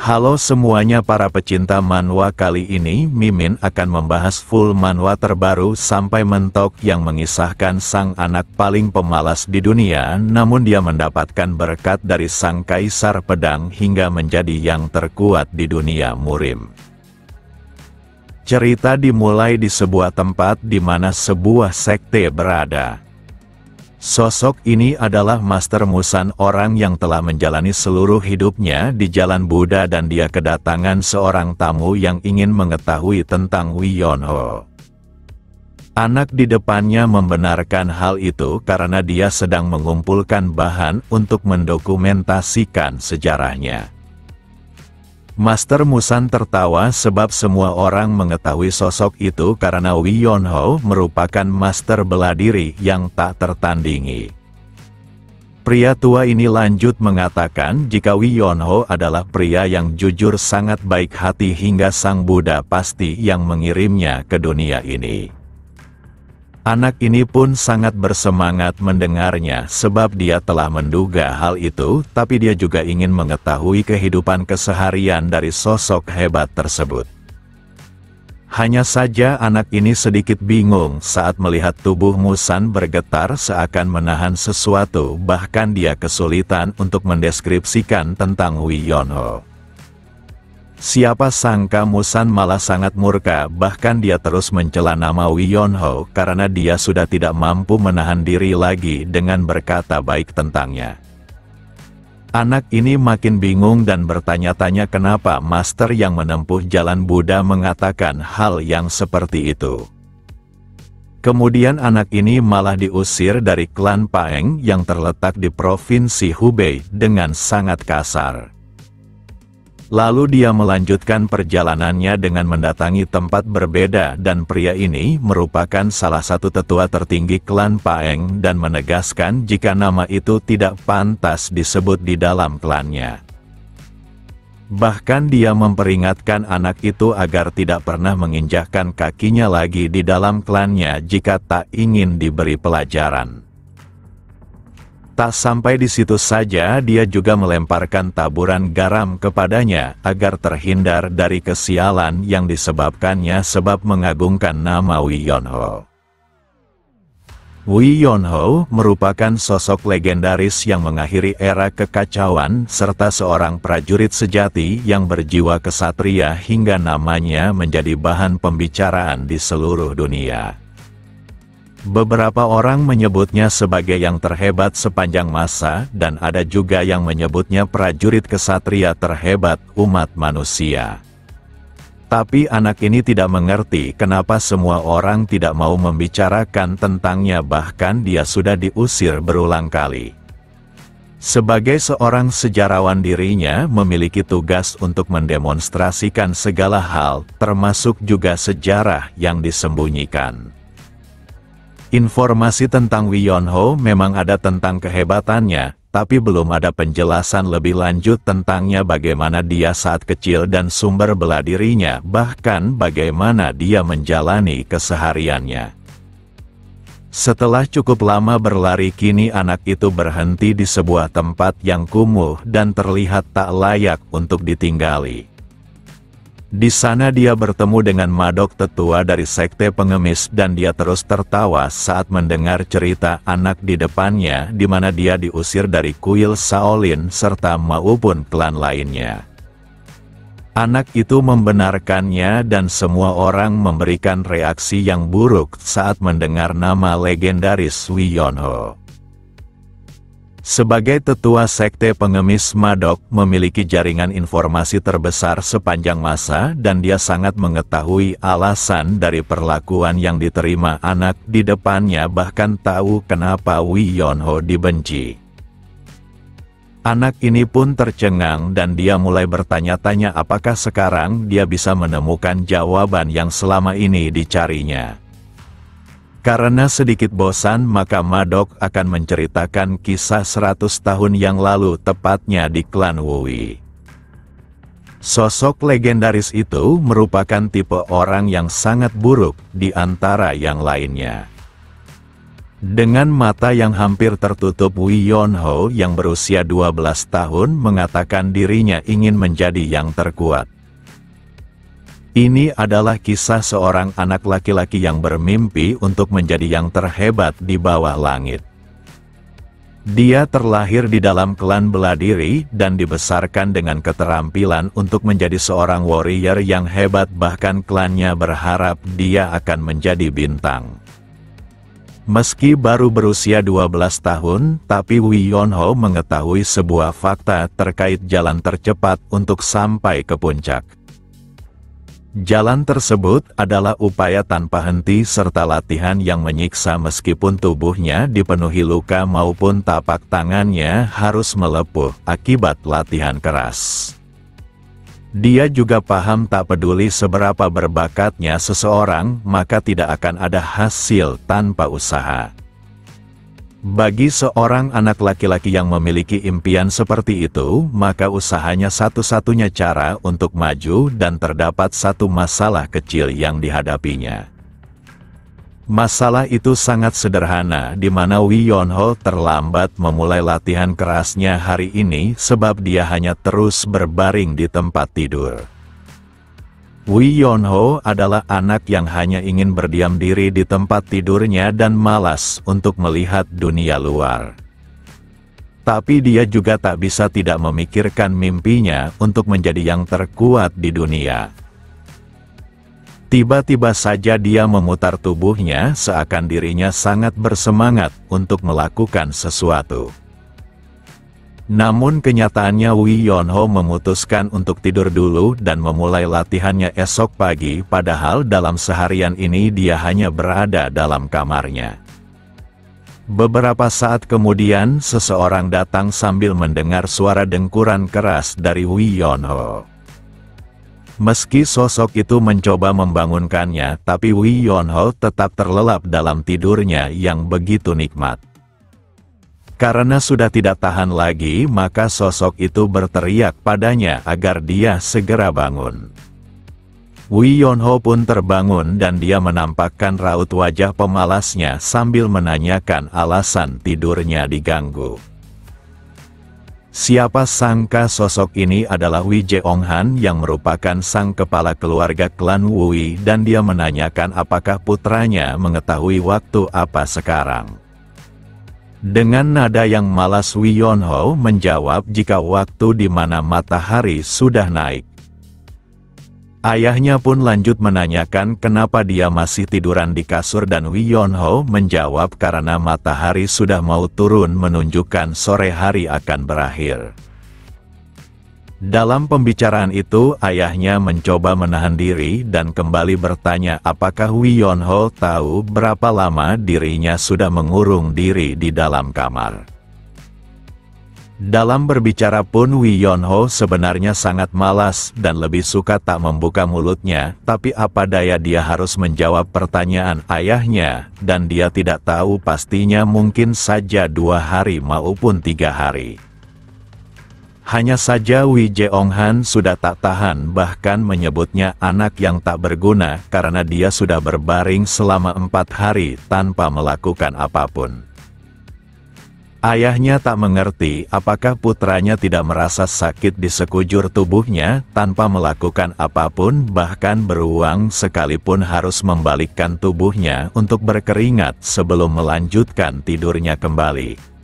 Halo semuanya para pecinta manhwa, kali ini Mimin akan membahas full manhwa terbaru sampai mentok yang mengisahkan sang anak paling pemalas di dunia, namun dia mendapatkan berkat dari sang kaisar pedang hingga menjadi yang terkuat di dunia murim. Cerita dimulai di sebuah tempat di mana sebuah sekte berada. Sosok ini adalah Master Musan, orang yang telah menjalani seluruh hidupnya di jalan Buddha, dan dia kedatangan seorang tamu yang ingin mengetahui tentang Wi Yonho. Anak di depannya membenarkan hal itu karena dia sedang mengumpulkan bahan untuk mendokumentasikan sejarahnya. Master Musan tertawa sebab semua orang mengetahui sosok itu karena Wi Yonho merupakan master bela diri yang tak tertandingi. Pria tua ini lanjut mengatakan jika Wi Yonho adalah pria yang jujur, sangat baik hati, hingga sang Buddha pasti yang mengirimnya ke dunia ini. Anak ini pun sangat bersemangat mendengarnya sebab dia telah menduga hal itu, tapi dia juga ingin mengetahui kehidupan keseharian dari sosok hebat tersebut. Hanya saja anak ini sedikit bingung saat melihat tubuh Musan bergetar seakan menahan sesuatu, bahkan dia kesulitan untuk mendeskripsikan tentang Wi Yonho. Siapa sangka Musan malah sangat murka, bahkan dia terus mencela nama Wi Yonho karena dia sudah tidak mampu menahan diri lagi dengan berkata baik tentangnya. Anak ini makin bingung dan bertanya-tanya kenapa master yang menempuh jalan Buddha mengatakan hal yang seperti itu. Kemudian anak ini malah diusir dari klan Paeng yang terletak di provinsi Hubei dengan sangat kasar. Lalu dia melanjutkan perjalanannya dengan mendatangi tempat berbeda, dan pria ini merupakan salah satu tetua tertinggi klan Paeng dan menegaskan jika nama itu tidak pantas disebut di dalam klannya. Bahkan dia memperingatkan anak itu agar tidak pernah menginjakkan kakinya lagi di dalam klannya jika tak ingin diberi pelajaran. Tak sampai di situ saja, dia juga melemparkan taburan garam kepadanya agar terhindar dari kesialan yang disebabkannya sebab mengagungkan nama Wi Yonho. Wi Yonho merupakan sosok legendaris yang mengakhiri era kekacauan serta seorang prajurit sejati yang berjiwa kesatria hingga namanya menjadi bahan pembicaraan di seluruh dunia. Beberapa orang menyebutnya sebagai yang terhebat sepanjang masa, dan ada juga yang menyebutnya prajurit kesatria terhebat umat manusia. Tapi anak ini tidak mengerti kenapa semua orang tidak mau membicarakan tentangnya, bahkan dia sudah diusir berulang kali. Sebagai seorang sejarawan, dirinya memiliki tugas untuk mendemonstrasikan segala hal, termasuk juga sejarah yang disembunyikan. Informasi tentang Wi Yonho memang ada tentang kehebatannya, tapi belum ada penjelasan lebih lanjut tentangnya, bagaimana dia saat kecil dan sumber bela dirinya, bahkan bagaimana dia menjalani kesehariannya. Setelah cukup lama berlari, kini anak itu berhenti di sebuah tempat yang kumuh dan terlihat tak layak untuk ditinggali. Di sana dia bertemu dengan Madok, tetua dari sekte pengemis, dan dia terus tertawa saat mendengar cerita anak di depannya di mana dia diusir dari kuil Shaolin serta maupun klan lainnya. Anak itu membenarkannya dan semua orang memberikan reaksi yang buruk saat mendengar nama legendaris Wi Yonho. Sebagai tetua sekte pengemis, Madok memiliki jaringan informasi terbesar sepanjang masa, dan dia sangat mengetahui alasan dari perlakuan yang diterima anak di depannya, bahkan tahu kenapa Wi Yonho dibenci. Anak ini pun tercengang dan dia mulai bertanya-tanya apakah sekarang dia bisa menemukan jawaban yang selama ini dicarinya. Karena sedikit bosan, maka Madok akan menceritakan kisah 100 tahun yang lalu, tepatnya di klan Wui. Sosok legendaris itu merupakan tipe orang yang sangat buruk di antara yang lainnya. Dengan mata yang hampir tertutup, Wi Yonho yang berusia 12 tahun mengatakan dirinya ingin menjadi yang terkuat. Ini adalah kisah seorang anak laki-laki yang bermimpi untuk menjadi yang terhebat di bawah langit. Dia terlahir di dalam klan bela diri dan dibesarkan dengan keterampilan untuk menjadi seorang warrior yang hebat, bahkan klannya berharap dia akan menjadi bintang. Meski baru berusia 12 tahun, tapi Wi Yonho mengetahui sebuah fakta terkait jalan tercepat untuk sampai ke puncak. Jalan tersebut adalah upaya tanpa henti serta latihan yang menyiksa meskipun tubuhnya dipenuhi luka maupun tapak tangannya harus melepuh akibat latihan keras. Dia juga paham tak peduli seberapa berbakatnya seseorang, maka tidak akan ada hasil tanpa usaha. Bagi seorang anak laki-laki yang memiliki impian seperti itu, maka usahanya satu-satunya cara untuk maju dan terdapat satu masalah kecil yang dihadapinya. Masalah itu sangat sederhana, di mana Wi Yonho terlambat memulai latihan kerasnya hari ini sebab dia hanya terus berbaring di tempat tidur. Wi Yonho adalah anak yang hanya ingin berdiam diri di tempat tidurnya dan malas untuk melihat dunia luar. Tapi dia juga tak bisa tidak memikirkan mimpinya untuk menjadi yang terkuat di dunia. Tiba-tiba saja dia memutar tubuhnya seakan dirinya sangat bersemangat untuk melakukan sesuatu. Namun kenyataannya Wi Yonho memutuskan untuk tidur dulu dan memulai latihannya esok pagi, padahal dalam seharian ini dia hanya berada dalam kamarnya. Beberapa saat kemudian seseorang datang sambil mendengar suara dengkuran keras dari Wi Yonho. Meski sosok itu mencoba membangunkannya, tapi Wi Yonho tetap terlelap dalam tidurnya yang begitu nikmat. Karena sudah tidak tahan lagi, maka sosok itu berteriak padanya agar dia segera bangun. Wi Yonho pun terbangun dan dia menampakkan raut wajah pemalasnya sambil menanyakan alasan tidurnya diganggu. Siapa sangka sosok ini adalah Wi Jeonghan yang merupakan sang kepala keluarga klan Wui, dan dia menanyakan apakah putranya mengetahui waktu apa sekarang. Dengan nada yang malas Wi Yonho menjawab jika waktu di mana matahari sudah naik. Ayahnya pun lanjut menanyakan kenapa dia masih tiduran di kasur dan Wi Yonho menjawab karena matahari sudah mau turun menunjukkan sore hari akan berakhir. Dalam pembicaraan itu ayahnya mencoba menahan diri dan kembali bertanya apakah Wi Yonho tahu berapa lama dirinya sudah mengurung diri di dalam kamar. Dalam berbicara pun Wi Yonho sebenarnya sangat malas dan lebih suka tak membuka mulutnya, tapi apa daya dia harus menjawab pertanyaan ayahnya, dan dia tidak tahu pastinya mungkin saja 2 hari maupun 3 hari. Hanya saja Wi Jeonghan sudah tak tahan, bahkan menyebutnya anak yang tak berguna karena dia sudah berbaring selama 4 hari tanpa melakukan apapun. Ayahnya tak mengerti apakah putranya tidak merasa sakit di sekujur tubuhnya tanpa melakukan apapun, bahkan beruang sekalipun harus membalikkan tubuhnya untuk berkeringat sebelum melanjutkan tidurnya kembali.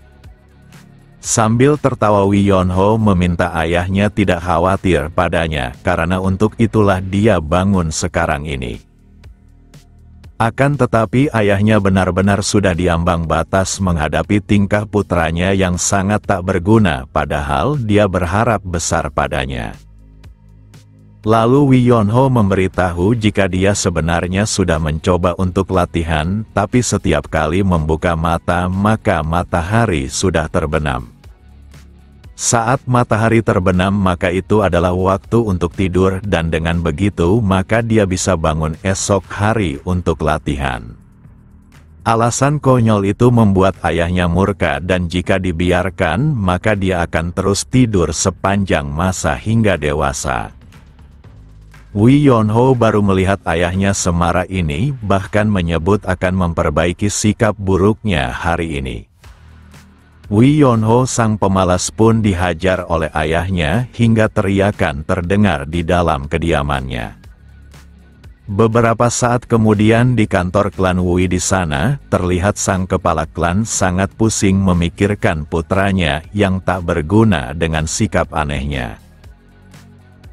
Sambil tertawa Wi Yonho meminta ayahnya tidak khawatir padanya, karena untuk itulah dia bangun sekarang ini. Akan tetapi ayahnya benar-benar sudah diambang batas menghadapi tingkah putranya yang sangat tak berguna, padahal dia berharap besar padanya. Lalu Wi Yonho memberitahu jika dia sebenarnya sudah mencoba untuk latihan, tapi setiap kali membuka mata maka matahari sudah terbenam. Saat matahari terbenam maka itu adalah waktu untuk tidur, dan dengan begitu maka dia bisa bangun esok hari untuk latihan. Alasan konyol itu membuat ayahnya murka, dan jika dibiarkan maka dia akan terus tidur sepanjang masa hingga dewasa. Wi Yonho baru melihat ayahnya semarah ini, bahkan menyebut akan memperbaiki sikap buruknya hari ini. Wi Yonho sang pemalas pun dihajar oleh ayahnya hingga teriakan terdengar di dalam kediamannya. Beberapa saat kemudian di kantor klan Wi di sana, terlihat sang kepala klan sangat pusing memikirkan putranya yang tak berguna dengan sikap anehnya.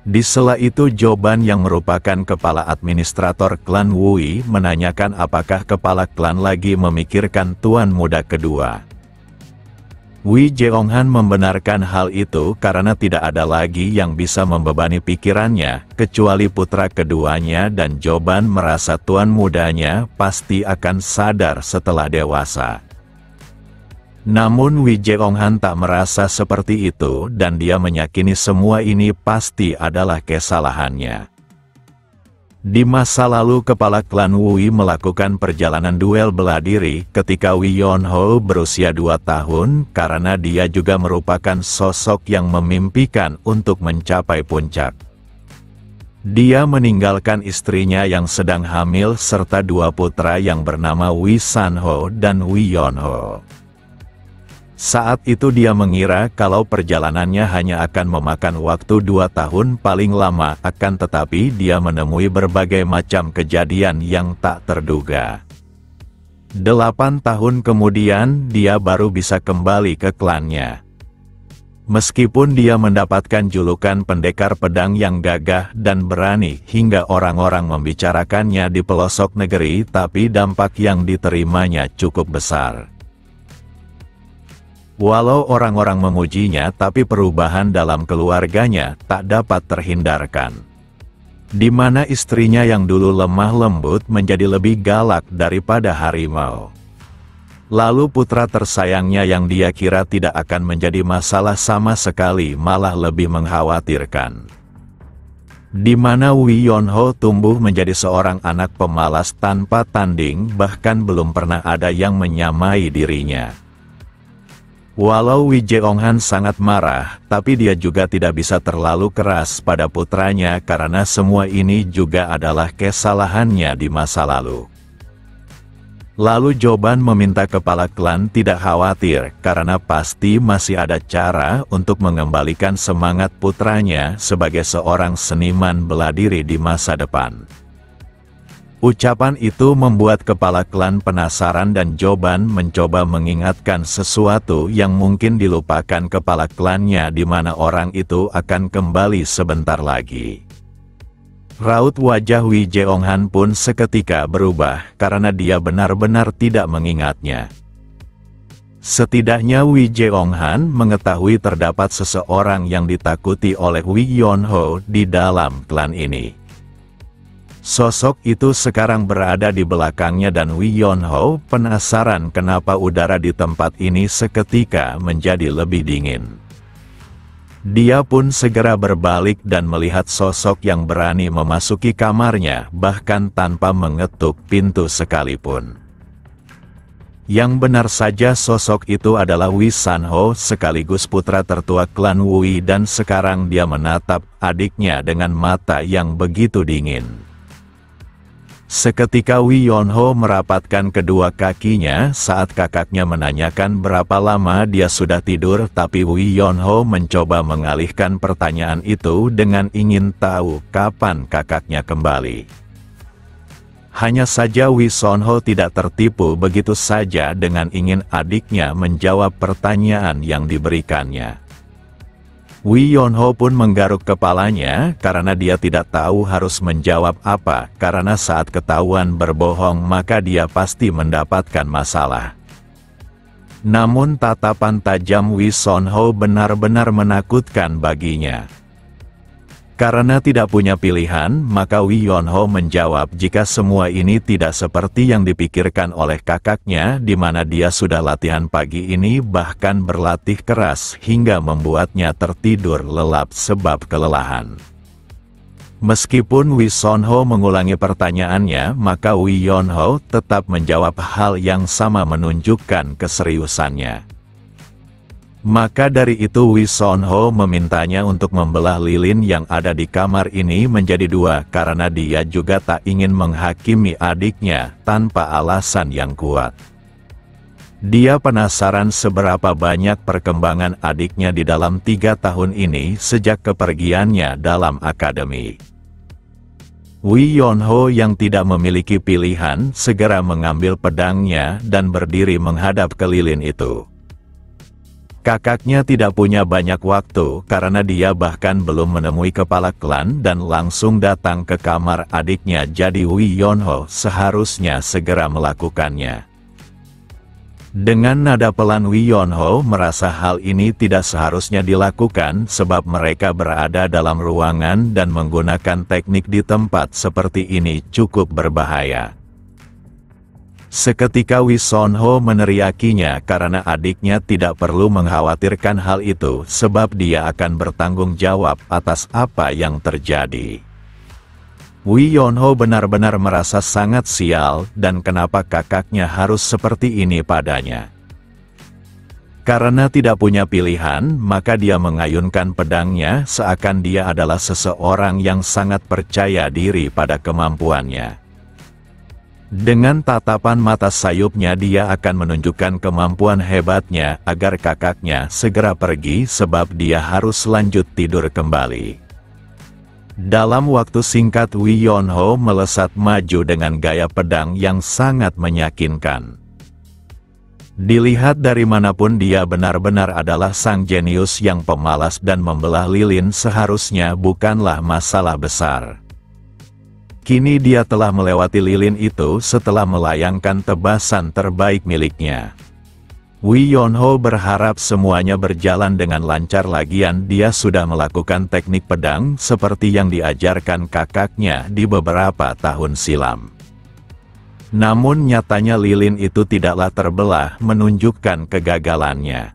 Di sela itu Joban yang merupakan kepala administrator klan Wi menanyakan apakah kepala klan lagi memikirkan tuan muda kedua. Wi Jeonghan membenarkan hal itu karena tidak ada lagi yang bisa membebani pikirannya, kecuali putra keduanya, dan Joban merasa tuan mudanya pasti akan sadar setelah dewasa. Namun Wi Jeonghan tak merasa seperti itu dan dia meyakini semua ini pasti adalah kesalahannya. Di masa lalu kepala klan Wi melakukan perjalanan duel bela diri ketika Wi Yonho berusia 2 tahun karena dia juga merupakan sosok yang memimpikan untuk mencapai puncak. Dia meninggalkan istrinya yang sedang hamil serta 2 putra yang bernama Wi Sanho dan Wi Yonho. Saat itu dia mengira kalau perjalanannya hanya akan memakan waktu 2 tahun paling lama, akan tetapi dia menemui berbagai macam kejadian yang tak terduga. 8 tahun kemudian dia baru bisa kembali ke klannya. Meskipun dia mendapatkan julukan pendekar pedang yang gagah dan berani hingga orang-orang membicarakannya di pelosok negeri, tapi dampak yang diterimanya cukup besar. Walau orang-orang memujinya, tapi perubahan dalam keluarganya tak dapat terhindarkan. Di mana istrinya yang dulu lemah lembut menjadi lebih galak daripada harimau. Lalu putra tersayangnya yang dia kira tidak akan menjadi masalah sama sekali malah lebih mengkhawatirkan. Di mana Wi Yonho tumbuh menjadi seorang anak pemalas tanpa tanding, bahkan belum pernah ada yang menyamai dirinya. Walau Wi Jeonghan sangat marah, tapi dia juga tidak bisa terlalu keras pada putranya karena semua ini juga adalah kesalahannya di masa lalu. Lalu Joban meminta kepala klan tidak khawatir karena pasti masih ada cara untuk mengembalikan semangat putranya sebagai seorang seniman bela diri di masa depan. Ucapan itu membuat kepala klan penasaran dan Joban mencoba mengingatkan sesuatu yang mungkin dilupakan kepala klannya, di mana orang itu akan kembali sebentar lagi. Raut wajah Wi Jeonghan pun seketika berubah karena dia benar-benar tidak mengingatnya. Setidaknya Wi Jeonghan mengetahui terdapat seseorang yang ditakuti oleh Wi Yonho di dalam klan ini. Sosok itu sekarang berada di belakangnya dan Wi Yonho penasaran kenapa udara di tempat ini seketika menjadi lebih dingin. Dia pun segera berbalik dan melihat sosok yang berani memasuki kamarnya bahkan tanpa mengetuk pintu sekalipun. Yang benar saja sosok itu adalah Wi Sanho sekaligus putra tertua klan Wi, dan sekarang dia menatap adiknya dengan mata yang begitu dingin. Seketika Wi Yonho merapatkan kedua kakinya saat kakaknya menanyakan berapa lama dia sudah tidur, tapi Wi Yonho mencoba mengalihkan pertanyaan itu dengan ingin tahu kapan kakaknya kembali. Hanya saja Wi Sonho tidak tertipu begitu saja dengan ingin adiknya menjawab pertanyaan yang diberikannya. Wi Yonho pun menggaruk kepalanya karena dia tidak tahu harus menjawab apa, karena saat ketahuan berbohong maka dia pasti mendapatkan masalah. Namun tatapan tajam Wi Sonho benar-benar menakutkan baginya. Karena tidak punya pilihan, maka Wi Yonho menjawab jika semua ini tidak seperti yang dipikirkan oleh kakaknya, di mana dia sudah latihan pagi ini bahkan berlatih keras hingga membuatnya tertidur lelap sebab kelelahan. Meskipun Wi Sonho mengulangi pertanyaannya, maka Wi Yonho tetap menjawab hal yang sama menunjukkan keseriusannya. Maka dari itu Wee Son-ho memintanya untuk membelah lilin yang ada di kamar ini menjadi dua karena dia juga tak ingin menghakimi adiknya tanpa alasan yang kuat. Dia penasaran seberapa banyak perkembangan adiknya di dalam 3 tahun ini sejak kepergiannya dalam akademi. Wee Yeon-ho yang tidak memiliki pilihan segera mengambil pedangnya dan berdiri menghadap ke lilin itu. Kakaknya tidak punya banyak waktu karena dia bahkan belum menemui kepala klan dan langsung datang ke kamar adiknya, jadi Wee Yeon-ho seharusnya segera melakukannya. Dengan nada pelan Wee Yeon-ho merasa hal ini tidak seharusnya dilakukan sebab mereka berada dalam ruangan dan menggunakan teknik di tempat seperti ini cukup berbahaya. Seketika Wee Son-ho meneriakinya karena adiknya tidak perlu mengkhawatirkan hal itu sebab dia akan bertanggung jawab atas apa yang terjadi. Wee Yeon-ho benar-benar merasa sangat sial dan kenapa kakaknya harus seperti ini padanya. Karena tidak punya pilihan, maka dia mengayunkan pedangnya seakan dia adalah seseorang yang sangat percaya diri pada kemampuannya. Dengan tatapan mata sayupnya dia akan menunjukkan kemampuan hebatnya agar kakaknya segera pergi sebab dia harus lanjut tidur kembali. Dalam waktu singkat Wee Yeon-ho melesat maju dengan gaya pedang yang sangat meyakinkan. Dilihat dari manapun dia benar-benar adalah sang jenius yang pemalas dan membelah lilin seharusnya bukanlah masalah besar. Kini dia telah melewati lilin itu setelah melayangkan tebasan terbaik miliknya. Wee Yeon-ho berharap semuanya berjalan dengan lancar lagian dia sudah melakukan teknik pedang seperti yang diajarkan kakaknya di beberapa tahun silam. Namun nyatanya lilin itu tidaklah terbelah menunjukkan kegagalannya.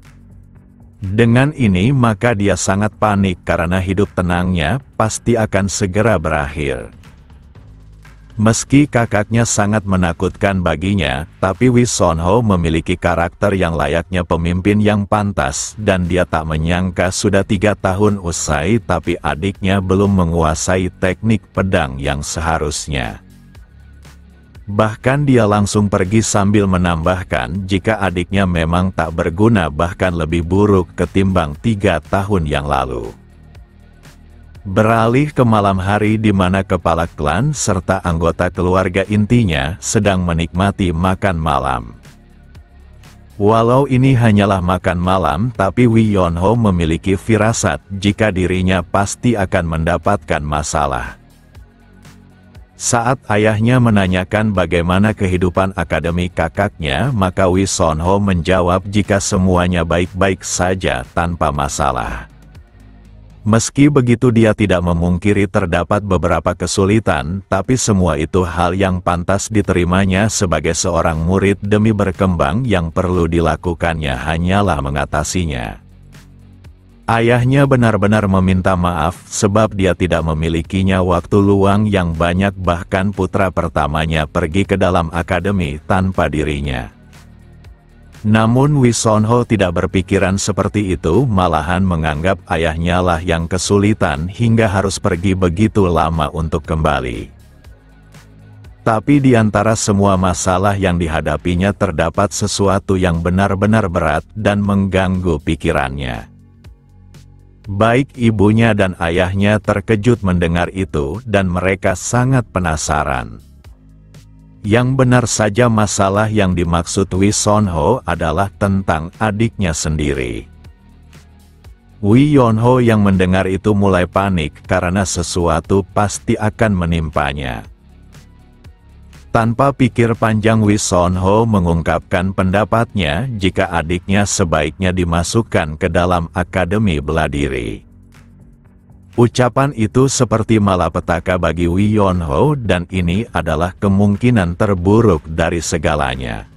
Dengan ini maka dia sangat panik karena hidup tenangnya pasti akan segera berakhir. Meski kakaknya sangat menakutkan baginya, tapi Wee Son-ho memiliki karakter yang layaknya pemimpin yang pantas dan dia tak menyangka sudah 3 tahun usai tapi adiknya belum menguasai teknik pedang yang seharusnya. Bahkan dia langsung pergi sambil menambahkan jika adiknya memang tak berguna bahkan lebih buruk ketimbang 3 tahun yang lalu. Beralih ke malam hari di mana kepala klan serta anggota keluarga intinya sedang menikmati makan malam. Walau ini hanyalah makan malam tapi Wee Yeon-ho memiliki firasat jika dirinya pasti akan mendapatkan masalah. Saat ayahnya menanyakan bagaimana kehidupan akademik kakaknya maka Wee Son-ho menjawab jika semuanya baik-baik saja tanpa masalah. Meski begitu dia tidak memungkiri terdapat beberapa kesulitan, tapi semua itu hal yang pantas diterimanya sebagai seorang murid demi berkembang yang perlu dilakukannya hanyalah mengatasinya. Ayahnya benar-benar meminta maaf sebab dia tidak memilikinya waktu luang yang banyak bahkan putra pertamanya pergi ke dalam akademi tanpa dirinya. Namun Wee Son-ho tidak berpikiran seperti itu malahan menganggap ayahnya lah yang kesulitan hingga harus pergi begitu lama untuk kembali. Tapi di antara semua masalah yang dihadapinya terdapat sesuatu yang benar-benar berat dan mengganggu pikirannya. Baik ibunya dan ayahnya terkejut mendengar itu dan mereka sangat penasaran. Yang benar saja masalah yang dimaksud Wee Son-ho adalah tentang adiknya sendiri. Wee Yeon-ho yang mendengar itu mulai panik karena sesuatu pasti akan menimpanya. Tanpa pikir panjang Wee Son-ho mengungkapkan pendapatnya jika adiknya sebaiknya dimasukkan ke dalam akademi bela diri. Ucapan itu seperti malapetaka bagi Wee Yeon-ho dan ini adalah kemungkinan terburuk dari segalanya.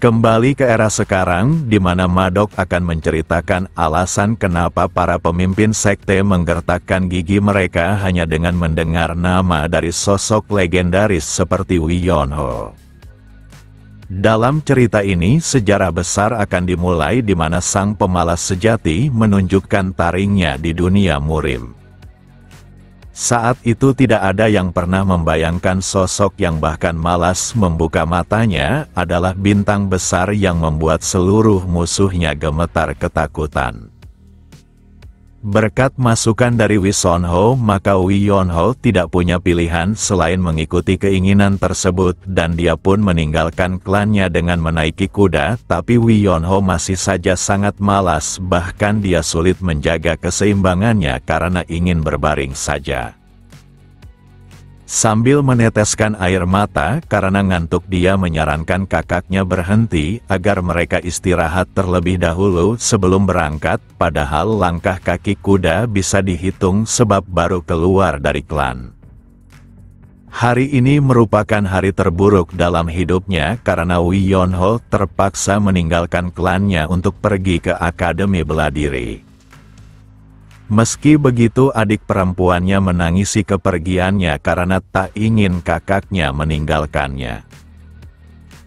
Kembali ke era sekarang, di mana Madok akan menceritakan alasan kenapa para pemimpin sekte menggertakkan gigi mereka hanya dengan mendengar nama dari sosok legendaris seperti Wee Yeon-ho. Dalam cerita ini sejarah besar akan dimulai di mana sang pemalas sejati menunjukkan taringnya di dunia murim. Saat itu tidak ada yang pernah membayangkan sosok yang bahkan malas membuka matanya adalah bintang besar yang membuat seluruh musuhnya gemetar ketakutan. Berkat masukan dari Wi Sonho, maka Wi Yonho tidak punya pilihan selain mengikuti keinginan tersebut dan dia pun meninggalkan klannya dengan menaiki kuda, tapi Wi Yonho masih saja sangat malas, bahkan dia sulit menjaga keseimbangannya karena ingin berbaring saja. Sambil meneteskan air mata karena ngantuk, dia menyarankan kakaknya berhenti agar mereka istirahat terlebih dahulu sebelum berangkat, padahal langkah kaki kuda bisa dihitung sebab baru keluar dari klan. Hari ini merupakan hari terburuk dalam hidupnya karena Wi Yonho terpaksa meninggalkan klannya untuk pergi ke Akademi Bela Diri. Meski begitu, adik perempuannya menangisi kepergiannya karena tak ingin kakaknya meninggalkannya.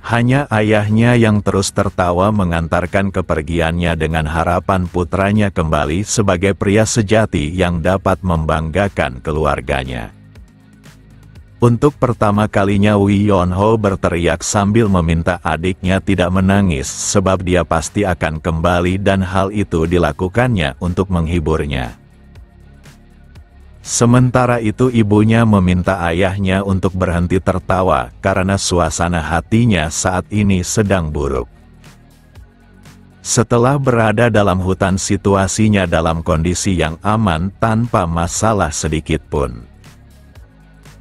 Hanya ayahnya yang terus tertawa mengantarkan kepergiannya dengan harapan putranya kembali sebagai pria sejati yang dapat membanggakan keluarganya. Untuk pertama kalinya Wi Yonho berteriak sambil meminta adiknya tidak menangis sebab dia pasti akan kembali dan hal itu dilakukannya untuk menghiburnya. Sementara itu ibunya meminta ayahnya untuk berhenti tertawa karena suasana hatinya saat ini sedang buruk. Setelah berada dalam hutan, situasinya dalam kondisi yang aman tanpa masalah sedikit pun.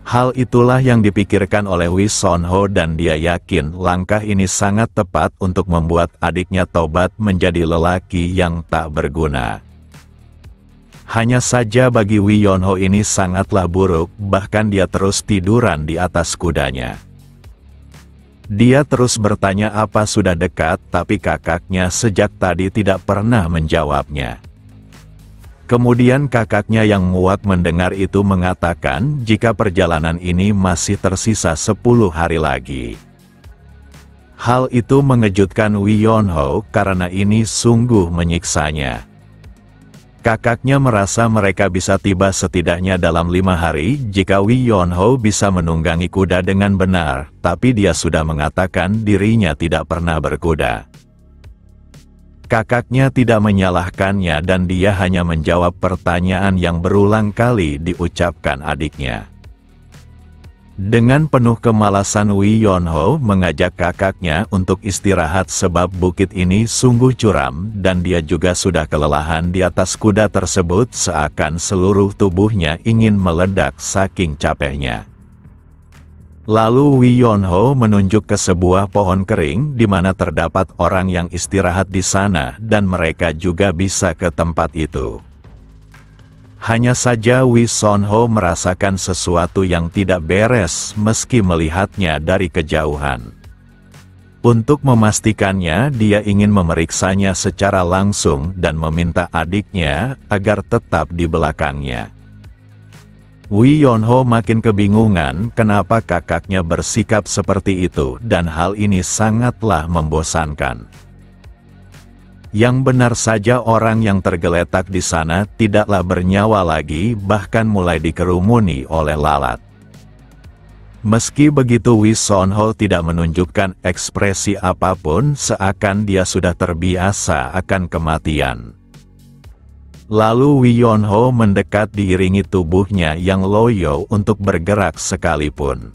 Hal itulah yang dipikirkan oleh Wi Sonho dan dia yakin langkah ini sangat tepat untuk membuat adiknya tobat menjadi lelaki yang tak berguna. Hanya saja bagi Wi Yonho ini sangatlah buruk, bahkan dia terus tiduran di atas kudanya. Dia terus bertanya apa sudah dekat, tapi kakaknya sejak tadi tidak pernah menjawabnya. Kemudian kakaknya yang muak mendengar itu mengatakan jika perjalanan ini masih tersisa 10 hari lagi. Hal itu mengejutkan Wi Yonho karena ini sungguh menyiksanya. Kakaknya merasa mereka bisa tiba setidaknya dalam 5 hari jika Wi Yonho bisa menunggangi kuda dengan benar, tapi dia sudah mengatakan dirinya tidak pernah berkuda. Kakaknya tidak menyalahkannya dan dia hanya menjawab pertanyaan yang berulang kali diucapkan adiknya. Dengan penuh kemalasan Wi Yonho mengajak kakaknya untuk istirahat sebab bukit ini sungguh curam dan dia juga sudah kelelahan di atas kuda tersebut, seakan seluruh tubuhnya ingin meledak saking capeknya. Lalu Wi Yonho menunjuk ke sebuah pohon kering di mana terdapat orang yang istirahat di sana dan mereka juga bisa ke tempat itu. Hanya saja Wi Sonho merasakan sesuatu yang tidak beres meski melihatnya dari kejauhan. Untuk memastikannya, dia ingin memeriksanya secara langsung dan meminta adiknya agar tetap di belakangnya. Wi Yonho makin kebingungan kenapa kakaknya bersikap seperti itu dan hal ini sangatlah membosankan. Yang benar saja orang yang tergeletak di sana tidaklah bernyawa lagi, bahkan mulai dikerumuni oleh lalat. Meski begitu Wi Sonho tidak menunjukkan ekspresi apapun, seakan dia sudah terbiasa akan kematian. Lalu Wi Yonho mendekat diiringi tubuhnya yang loyo untuk bergerak sekalipun.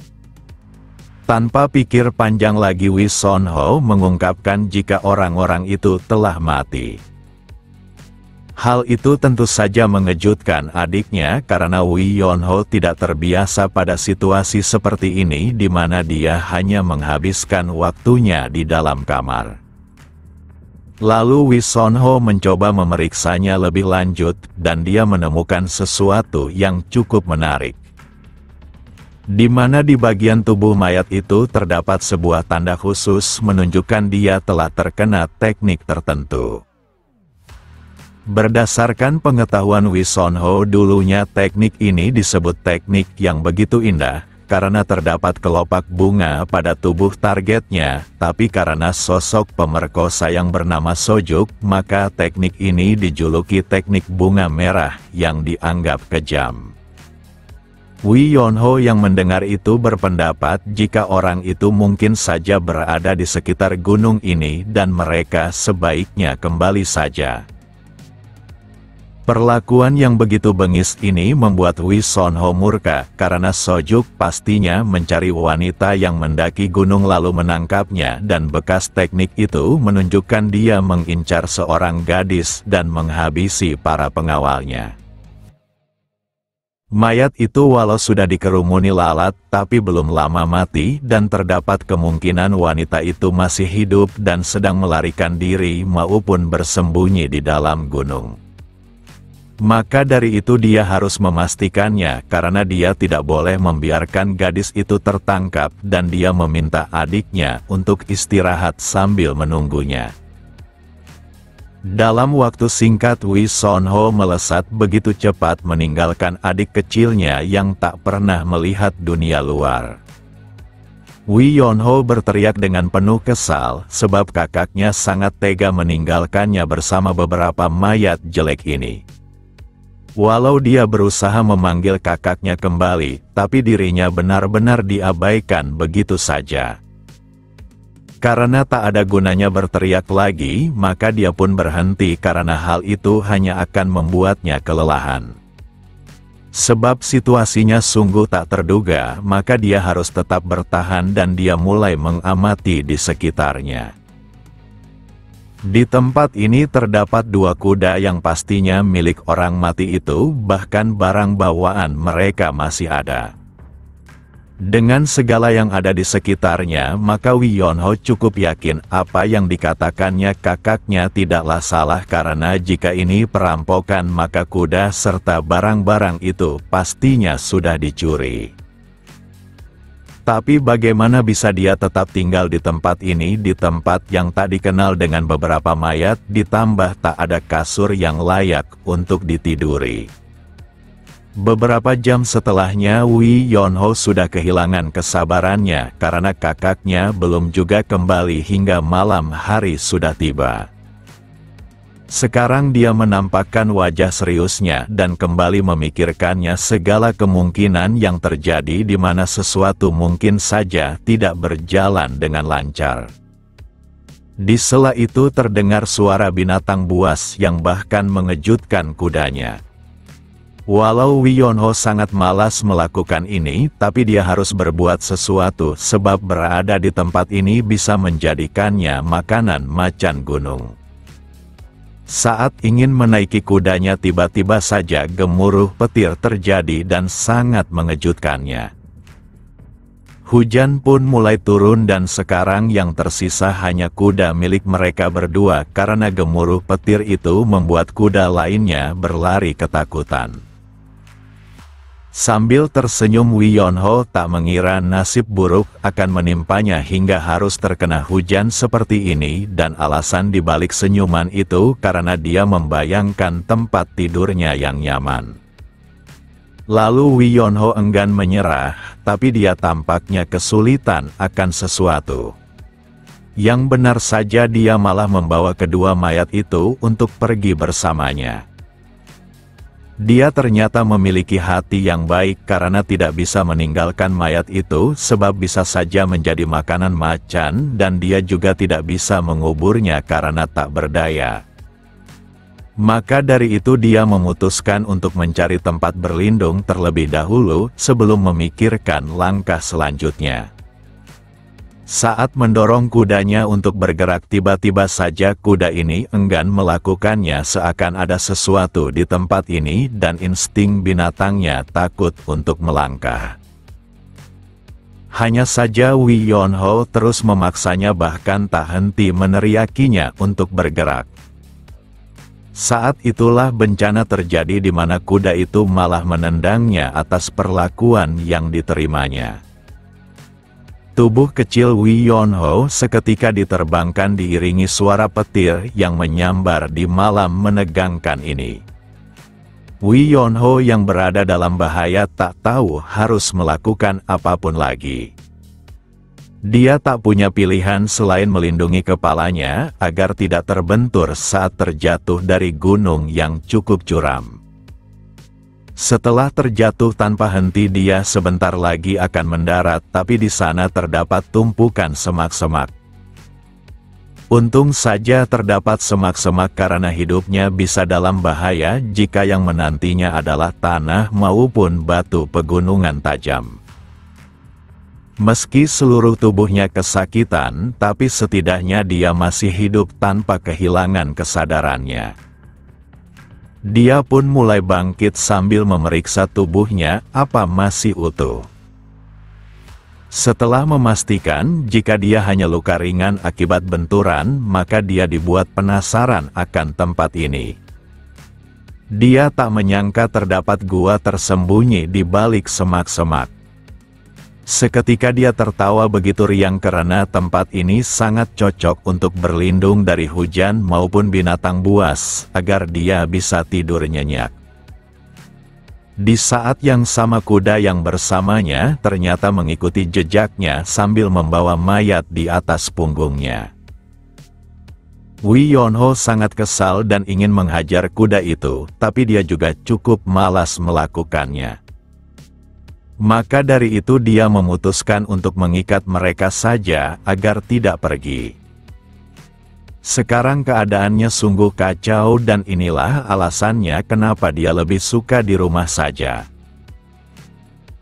Tanpa pikir panjang lagi Wi Sonho mengungkapkan jika orang-orang itu telah mati. Hal itu tentu saja mengejutkan adiknya karena Wi Yonho tidak terbiasa pada situasi seperti ini di mana dia hanya menghabiskan waktunya di dalam kamar. Lalu Wi Sonho mencoba memeriksanya lebih lanjut dan dia menemukan sesuatu yang cukup menarik. Di mana di bagian tubuh mayat itu terdapat sebuah tanda khusus menunjukkan dia telah terkena teknik tertentu. Berdasarkan pengetahuan Wi Sonho dulunya teknik ini disebut teknik yang begitu indah, karena terdapat kelopak bunga pada tubuh targetnya, tapi karena sosok pemerkosa yang bernama Sojuk, maka teknik ini dijuluki teknik bunga merah yang dianggap kejam. Wi Yonho yang mendengar itu berpendapat jika orang itu mungkin saja berada di sekitar gunung ini dan mereka sebaiknya kembali saja. Perlakuan yang begitu bengis ini membuat Wi Sonho murka, karena Sojuk pastinya mencari wanita yang mendaki gunung lalu menangkapnya, dan bekas teknik itu menunjukkan dia mengincar seorang gadis dan menghabisi para pengawalnya. Mayat itu walau sudah dikerumuni lalat, tapi belum lama mati, dan terdapat kemungkinan wanita itu masih hidup dan sedang melarikan diri maupun bersembunyi di dalam gunung. Maka dari itu dia harus memastikannya, karena dia tidak boleh membiarkan gadis itu tertangkap, dan dia meminta adiknya untuk istirahat sambil menunggunya. Dalam waktu singkat Wi Sonho melesat begitu cepat meninggalkan adik kecilnya yang tak pernah melihat dunia luar. Wi Yonho berteriak dengan penuh kesal, sebab kakaknya sangat tega meninggalkannya bersama beberapa mayat jelek ini. Walau dia berusaha memanggil kakaknya kembali, tapi dirinya benar-benar diabaikan begitu saja. Karena tak ada gunanya berteriak lagi, maka dia pun berhenti karena hal itu hanya akan membuatnya kelelahan. Sebab situasinya sungguh tak terduga, maka dia harus tetap bertahan dan dia mulai mengamati di sekitarnya. Di tempat ini terdapat 2 kuda yang pastinya milik orang mati itu, bahkan barang bawaan mereka masih ada. Dengan segala yang ada di sekitarnya, maka Wi Yonho cukup yakin apa yang dikatakannya kakaknya tidaklah salah, karena jika ini perampokan maka kuda serta barang-barang itu pastinya sudah dicuri. Tapi bagaimana bisa dia tetap tinggal di tempat ini, di tempat yang tak dikenal dengan beberapa mayat, ditambah tak ada kasur yang layak untuk ditiduri. Beberapa jam setelahnya Wi Yonho sudah kehilangan kesabarannya, karena kakaknya belum juga kembali hingga malam hari sudah tiba. Sekarang dia menampakkan wajah seriusnya dan kembali memikirkannya segala kemungkinan yang terjadi di mana sesuatu mungkin saja tidak berjalan dengan lancar. Di sela itu terdengar suara binatang buas yang bahkan mengejutkan kudanya. Walau Wi Yonho sangat malas melakukan ini, tapi dia harus berbuat sesuatu sebab berada di tempat ini bisa menjadikannya makanan macan gunung. Saat ingin menaiki kudanya tiba-tiba saja gemuruh petir terjadi dan sangat mengejutkannya. Hujan pun mulai turun dan sekarang yang tersisa hanya kuda milik mereka berdua karena gemuruh petir itu membuat kuda lainnya berlari ketakutan. Sambil tersenyum Wi Yonho tak mengira nasib buruk akan menimpanya hingga harus terkena hujan seperti ini, dan alasan dibalik senyuman itu karena dia membayangkan tempat tidurnya yang nyaman. Lalu Wi Yonho enggan menyerah, tapi dia tampaknya kesulitan akan sesuatu. Yang benar saja dia malah membawa kedua mayat itu untuk pergi bersamanya. Dia ternyata memiliki hati yang baik karena tidak bisa meninggalkan mayat itu sebab bisa saja menjadi makanan macan, dan dia juga tidak bisa menguburnya karena tak berdaya. Maka dari itu dia memutuskan untuk mencari tempat berlindung terlebih dahulu sebelum memikirkan langkah selanjutnya. Saat mendorong kudanya untuk bergerak, tiba-tiba saja kuda ini enggan melakukannya, seakan ada sesuatu di tempat ini dan insting binatangnya takut untuk melangkah. Hanya saja Wi Yonho terus memaksanya, bahkan tak henti meneriakinya untuk bergerak. Saat itulah bencana terjadi di mana kuda itu malah menendangnya atas perlakuan yang diterimanya. Tubuh kecil Wi Yonho seketika diterbangkan diiringi suara petir yang menyambar di malam menegangkan ini. Wi Yonho yang berada dalam bahaya tak tahu harus melakukan apapun lagi. Dia tak punya pilihan selain melindungi kepalanya agar tidak terbentur saat terjatuh dari gunung yang cukup curam. Setelah terjatuh tanpa henti, dia sebentar lagi akan mendarat, tapi di sana terdapat tumpukan semak-semak. Untung saja terdapat semak-semak karena hidupnya bisa dalam bahaya jika yang menantinya adalah tanah maupun batu pegunungan tajam. Meski seluruh tubuhnya kesakitan, tapi setidaknya dia masih hidup tanpa kehilangan kesadarannya. Dia pun mulai bangkit sambil memeriksa tubuhnya apa masih utuh. Setelah memastikan jika dia hanya luka ringan akibat benturan, maka dia dibuat penasaran akan tempat ini. Dia tak menyangka terdapat gua tersembunyi di balik semak-semak. Seketika dia tertawa begitu riang karena tempat ini sangat cocok untuk berlindung dari hujan maupun binatang buas, agar dia bisa tidur nyenyak. Di saat yang sama kuda yang bersamanya ternyata mengikuti jejaknya sambil membawa mayat di atas punggungnya. Wi Yonho sangat kesal dan ingin menghajar kuda itu, tapi dia juga cukup malas melakukannya. Maka dari itu dia memutuskan untuk mengikat mereka saja agar tidak pergi. Sekarang keadaannya sungguh kacau dan inilah alasannya kenapa dia lebih suka di rumah saja.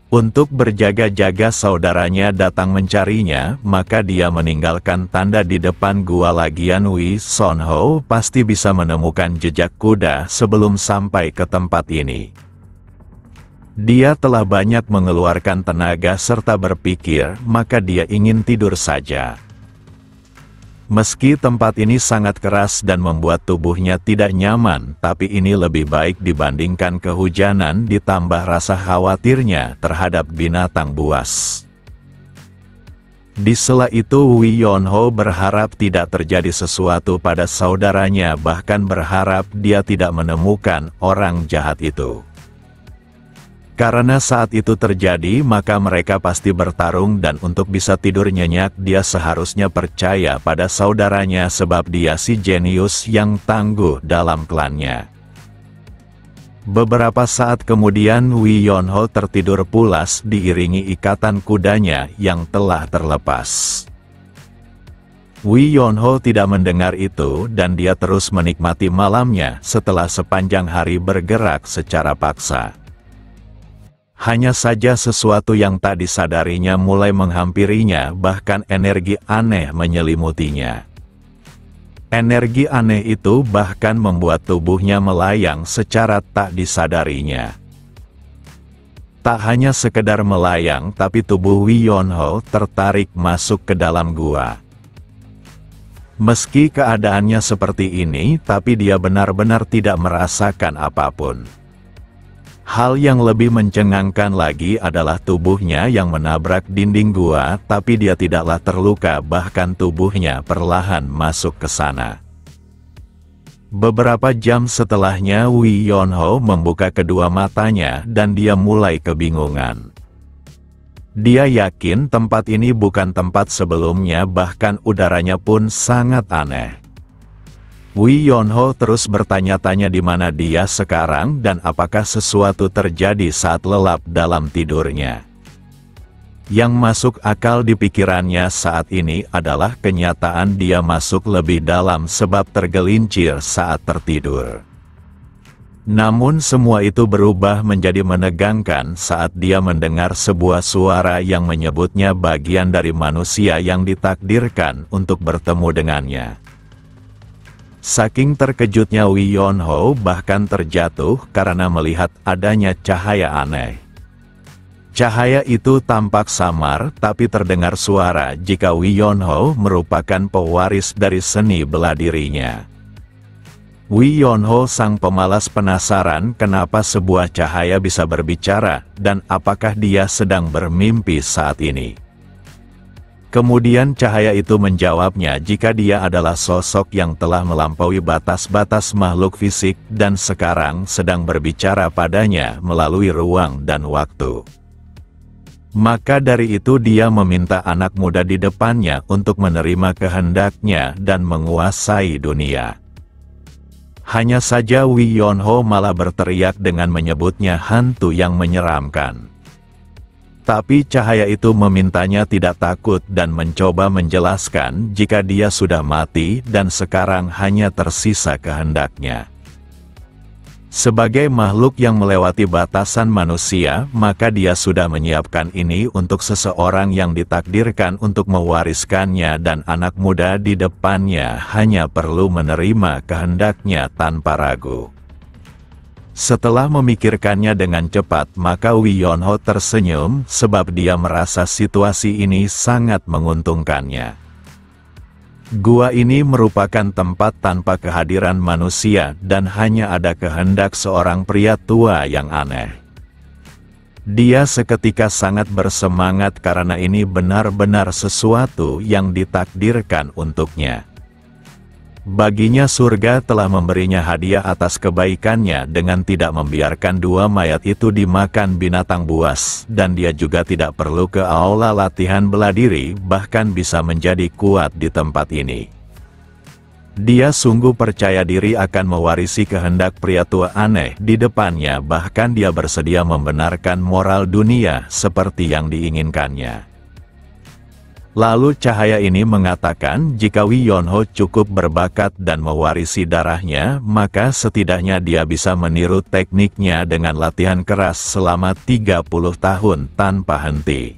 Untuk berjaga-jaga saudaranya datang mencarinya, maka dia meninggalkan tanda di depan gua. Lagian Wi Sonho pasti bisa menemukan jejak kuda sebelum sampai ke tempat ini. Dia telah banyak mengeluarkan tenaga serta berpikir, maka dia ingin tidur saja. Meski tempat ini sangat keras dan membuat tubuhnya tidak nyaman, tapi ini lebih baik dibandingkan kehujanan ditambah rasa khawatirnya terhadap binatang buas. Di sela itu Wi Yonho berharap tidak terjadi sesuatu pada saudaranya, bahkan berharap dia tidak menemukan orang jahat itu. Karena saat itu terjadi, maka mereka pasti bertarung dan untuk bisa tidur nyenyak dia seharusnya percaya pada saudaranya sebab dia si jenius yang tangguh dalam klannya. Beberapa saat kemudian Wi Yonho tertidur pulas diiringi ikatan kudanya yang telah terlepas. Wi Yonho tidak mendengar itu dan dia terus menikmati malamnya setelah sepanjang hari bergerak secara paksa. Hanya saja sesuatu yang tak disadarinya mulai menghampirinya, bahkan energi aneh menyelimutinya. Energi aneh itu bahkan membuat tubuhnya melayang secara tak disadarinya. Tak hanya sekedar melayang, tapi tubuh Wi Yonho tertarik masuk ke dalam gua. Meski keadaannya seperti ini, tapi dia benar-benar tidak merasakan apapun. Hal yang lebih mencengangkan lagi adalah tubuhnya yang menabrak dinding gua, tapi dia tidaklah terluka, bahkan tubuhnya perlahan masuk ke sana. Beberapa jam setelahnya Wi Yonho membuka kedua matanya dan dia mulai kebingungan. Dia yakin tempat ini bukan tempat sebelumnya, bahkan udaranya pun sangat aneh. Wi Yonho terus bertanya-tanya di mana dia sekarang dan apakah sesuatu terjadi saat lelap dalam tidurnya. Yang masuk akal di pikirannya saat ini adalah kenyataan dia masuk lebih dalam sebab tergelincir saat tertidur. Namun semua itu berubah menjadi menegangkan saat dia mendengar sebuah suara yang menyebutnya bagian dari manusia yang ditakdirkan untuk bertemu dengannya. Saking terkejutnya Wi Yonho bahkan terjatuh karena melihat adanya cahaya aneh. Cahaya itu tampak samar, tapi terdengar suara jika Wi Yonho merupakan pewaris dari seni bela dirinya. Wi Yonho sang pemalas penasaran kenapa sebuah cahaya bisa berbicara dan apakah dia sedang bermimpi saat ini. Kemudian cahaya itu menjawabnya jika dia adalah sosok yang telah melampaui batas-batas makhluk fisik dan sekarang sedang berbicara padanya melalui ruang dan waktu. Maka dari itu dia meminta anak muda di depannya untuk menerima kehendaknya dan menguasai dunia. Hanya saja Wi Yonho malah berteriak dengan menyebutnya hantu yang menyeramkan. Tapi cahaya itu memintanya tidak takut dan mencoba menjelaskan jika dia sudah mati dan sekarang hanya tersisa kehendaknya. Sebagai makhluk yang melewati batasan manusia, maka dia sudah menyiapkan ini untuk seseorang yang ditakdirkan untuk mewariskannya dan anak muda di depannya hanya perlu menerima kehendaknya tanpa ragu. Setelah memikirkannya dengan cepat, maka Wi Yonho tersenyum sebab dia merasa situasi ini sangat menguntungkannya. Gua ini merupakan tempat tanpa kehadiran manusia dan hanya ada kehendak seorang pria tua yang aneh. Dia seketika sangat bersemangat karena ini benar-benar sesuatu yang ditakdirkan untuknya. Baginya surga telah memberinya hadiah atas kebaikannya dengan tidak membiarkan dua mayat itu dimakan binatang buas, dan dia juga tidak perlu ke aula latihan bela diri, bahkan bisa menjadi kuat di tempat ini. Dia sungguh percaya diri akan mewarisi kehendak pria tua aneh di depannya, bahkan dia bersedia membenarkan moral dunia seperti yang diinginkannya. Lalu cahaya ini mengatakan jika Wi Yonho cukup berbakat dan mewarisi darahnya, maka setidaknya dia bisa meniru tekniknya dengan latihan keras selama 30 tahun tanpa henti.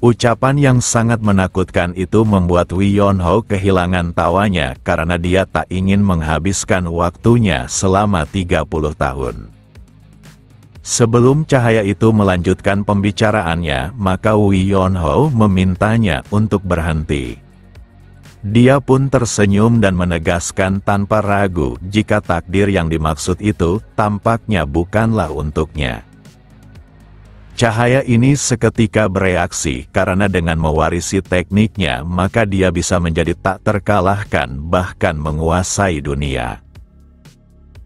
Ucapan yang sangat menakutkan itu membuat Wi Yonho kehilangan tawanya karena dia tak ingin menghabiskan waktunya selama 30 tahun. Sebelum cahaya itu melanjutkan pembicaraannya, maka Wi Yonho memintanya untuk berhenti. Dia pun tersenyum dan menegaskan tanpa ragu jika takdir yang dimaksud itu tampaknya bukanlah untuknya. Cahaya ini seketika bereaksi karena dengan mewarisi tekniknya maka dia bisa menjadi tak terkalahkan bahkan menguasai dunia.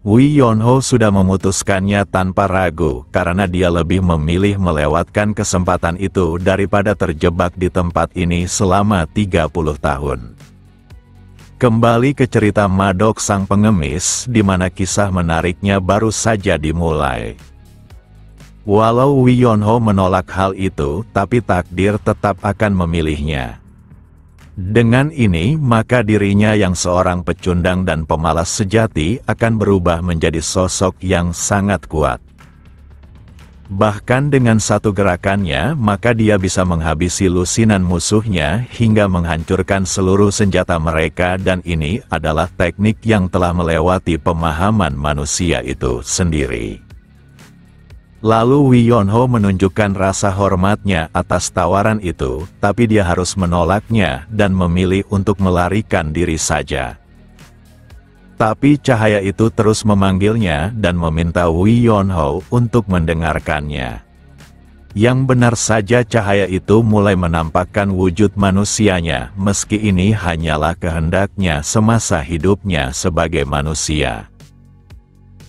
Wi Yonho sudah memutuskannya tanpa ragu karena dia lebih memilih melewatkan kesempatan itu daripada terjebak di tempat ini selama 30 tahun. Kembali ke cerita Madok Sang Pengemis di mana kisah menariknya baru saja dimulai. Walau Wi Yonho menolak hal itu, tapi takdir tetap akan memilihnya. Dengan ini, maka dirinya yang seorang pecundang dan pemalas sejati akan berubah menjadi sosok yang sangat kuat. Bahkan dengan satu gerakannya, maka dia bisa menghabisi lusinan musuhnya hingga menghancurkan seluruh senjata mereka, dan ini adalah teknik yang telah melewati pemahaman manusia itu sendiri. Lalu Wi Yonho menunjukkan rasa hormatnya atas tawaran itu, tapi dia harus menolaknya dan memilih untuk melarikan diri saja. Tapi cahaya itu terus memanggilnya dan meminta Wi Yonho untuk mendengarkannya. Yang benar saja cahaya itu mulai menampakkan wujud manusianya, meski ini hanyalah kehendaknya semasa hidupnya sebagai manusia.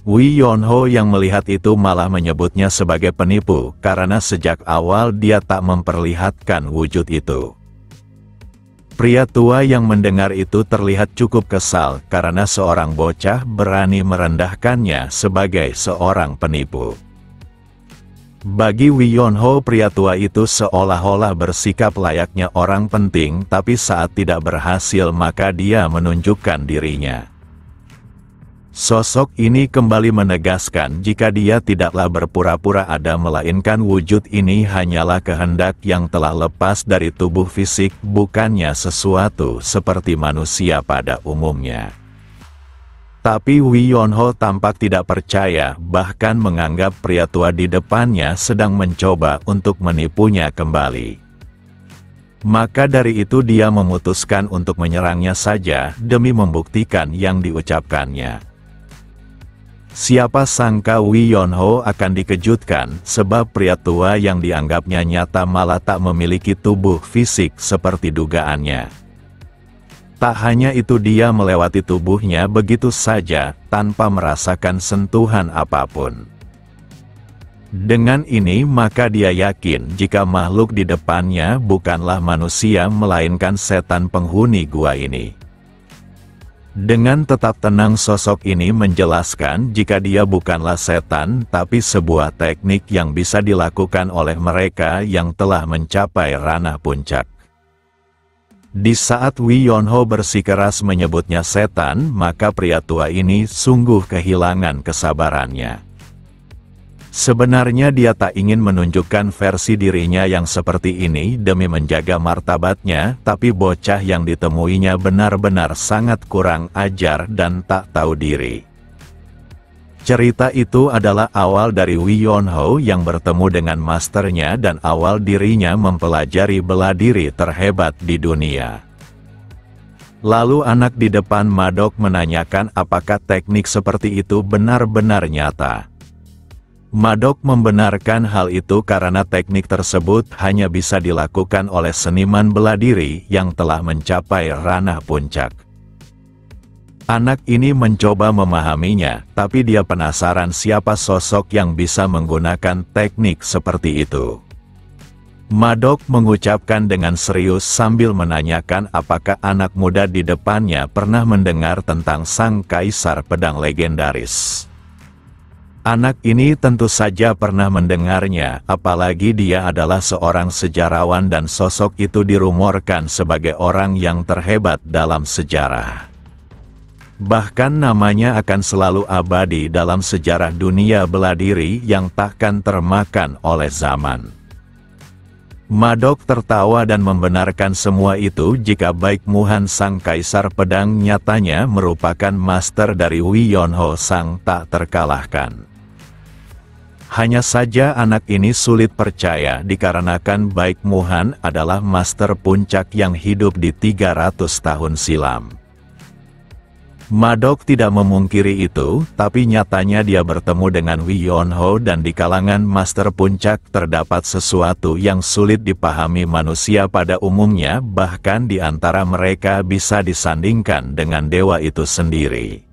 Wi Yonho yang melihat itu malah menyebutnya sebagai penipu, karena sejak awal dia tak memperlihatkan wujud itu. Pria tua yang mendengar itu terlihat cukup kesal, karena seorang bocah berani merendahkannya sebagai seorang penipu. Bagi Wi Yonho, pria tua itu seolah-olah bersikap layaknya orang penting, tapi saat tidak berhasil maka dia menunjukkan dirinya. Sosok ini kembali menegaskan jika dia tidaklah berpura-pura ada, melainkan wujud ini hanyalah kehendak yang telah lepas dari tubuh fisik, bukannya sesuatu seperti manusia pada umumnya. Tapi Wi Yonho tampak tidak percaya, bahkan menganggap pria tua di depannya sedang mencoba untuk menipunya kembali. Maka dari itu dia memutuskan untuk menyerangnya saja demi membuktikan yang diucapkannya. Siapa sangka Wi Yonho akan dikejutkan sebab pria tua yang dianggapnya nyata malah tak memiliki tubuh fisik seperti dugaannya. Tak hanya itu, dia melewati tubuhnya begitu saja tanpa merasakan sentuhan apapun. Dengan ini maka dia yakin jika makhluk di depannya bukanlah manusia melainkan setan penghuni gua ini. Dengan tetap tenang sosok ini menjelaskan jika dia bukanlah setan tapi sebuah teknik yang bisa dilakukan oleh mereka yang telah mencapai ranah puncak. Di saat Wi Yonho bersikeras menyebutnya setan, maka pria tua ini sungguh kehilangan kesabarannya. Sebenarnya dia tak ingin menunjukkan versi dirinya yang seperti ini demi menjaga martabatnya, tapi bocah yang ditemuinya benar-benar sangat kurang ajar dan tak tahu diri. Cerita itu adalah awal dari Wi Yonho yang bertemu dengan masternya dan awal dirinya mempelajari bela diri terhebat di dunia. Lalu anak di depan Madok menanyakan apakah teknik seperti itu benar-benar nyata. Madok membenarkan hal itu karena teknik tersebut hanya bisa dilakukan oleh seniman bela diri yang telah mencapai ranah puncak. Anak ini mencoba memahaminya, tapi dia penasaran siapa sosok yang bisa menggunakan teknik seperti itu. Madok mengucapkan dengan serius sambil menanyakan apakah anak muda di depannya pernah mendengar tentang sang kaisar pedang legendaris. Anak ini tentu saja pernah mendengarnya, apalagi dia adalah seorang sejarawan dan sosok itu dirumorkan sebagai orang yang terhebat dalam sejarah. Bahkan namanya akan selalu abadi dalam sejarah dunia bela diri yang takkan termakan oleh zaman. Madok tertawa dan membenarkan semua itu jika Baek Muhan sang kaisar pedang nyatanya merupakan master dari Wi Yonho sang tak terkalahkan. Hanya saja anak ini sulit percaya dikarenakan Baek Muhan adalah master puncak yang hidup di 300 tahun silam. Madok tidak memungkiri itu, tapi nyatanya dia bertemu dengan Wi Yonho dan di kalangan master puncak terdapat sesuatu yang sulit dipahami manusia pada umumnya, bahkan di antara mereka bisa disandingkan dengan dewa itu sendiri.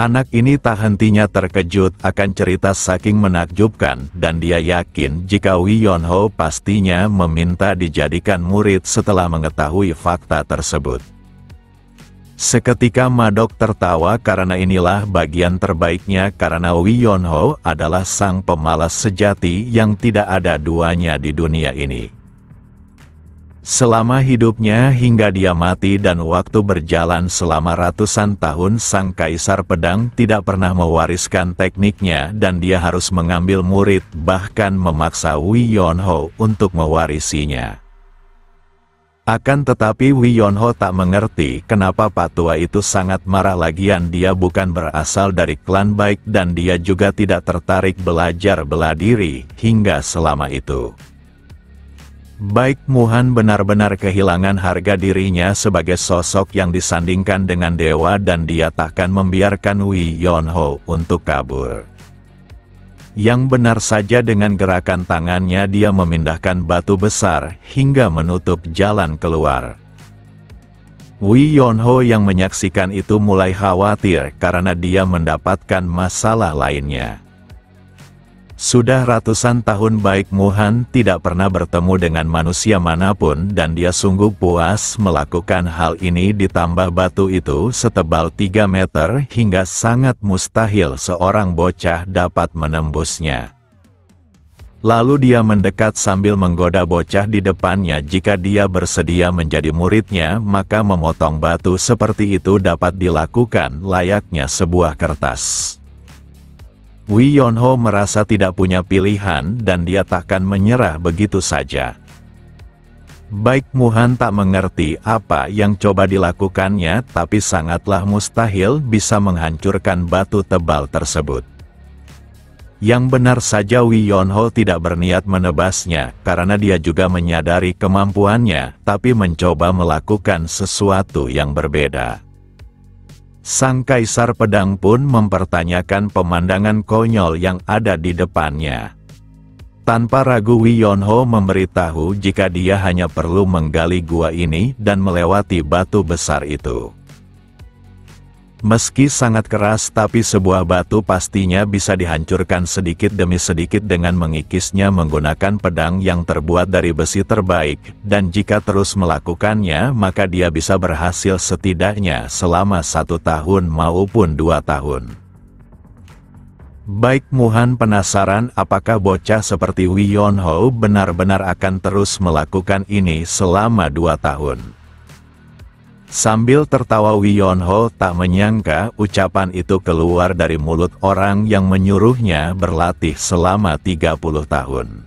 Anak ini tak hentinya terkejut akan cerita saking menakjubkan dan dia yakin jika Wi Yonho pastinya meminta dijadikan murid setelah mengetahui fakta tersebut. Seketika Madok tertawa karena inilah bagian terbaiknya karena Wi Yonho adalah sang pemalas sejati yang tidak ada duanya di dunia ini. Selama hidupnya hingga dia mati dan waktu berjalan selama ratusan tahun sang kaisar pedang tidak pernah mewariskan tekniknya dan dia harus mengambil murid bahkan memaksa Wi Yonho untuk mewarisinya. Akan tetapi Wi Yonho tak mengerti kenapa Pak Tua itu sangat marah, lagian dia bukan berasal dari klan Baek dan dia juga tidak tertarik belajar bela diri hingga selama itu. Baek Muhan benar-benar kehilangan harga dirinya sebagai sosok yang disandingkan dengan dewa dan dia takkan membiarkan Wi Yonho untuk kabur. Yang benar saja dengan gerakan tangannya dia memindahkan batu besar hingga menutup jalan keluar. Wi Yonho yang menyaksikan itu mulai khawatir karena dia mendapatkan masalah lainnya. Sudah ratusan tahun Baek Muhan tidak pernah bertemu dengan manusia manapun dan dia sungguh puas melakukan hal ini, ditambah batu itu setebal 3 meter hingga sangat mustahil seorang bocah dapat menembusnya. Lalu dia mendekat sambil menggoda bocah di depannya jika dia bersedia menjadi muridnya, maka memotong batu seperti itu dapat dilakukan layaknya sebuah kertas. Wi Yonho merasa tidak punya pilihan dan dia takkan menyerah begitu saja. Baek Muhan tak mengerti apa yang coba dilakukannya, tapi sangatlah mustahil bisa menghancurkan batu tebal tersebut. Yang benar saja Wi Yonho tidak berniat menebasnya, karena dia juga menyadari kemampuannya, tapi mencoba melakukan sesuatu yang berbeda. Sang Kaisar Pedang pun mempertanyakan pemandangan konyol yang ada di depannya. Tanpa ragu Wi Yonho memberitahu jika dia hanya perlu menggali gua ini dan melewati batu besar itu. Meski sangat keras tapi sebuah batu pastinya bisa dihancurkan sedikit demi sedikit dengan mengikisnya menggunakan pedang yang terbuat dari besi terbaik, dan jika terus melakukannya maka dia bisa berhasil setidaknya selama 1 tahun maupun 2 tahun. Baik Muhan penasaran apakah bocah seperti Wi Yonho benar-benar akan terus melakukan ini selama 2 tahun. Sambil tertawa Wi Yonho tak menyangka ucapan itu keluar dari mulut orang yang menyuruhnya berlatih selama 30 tahun.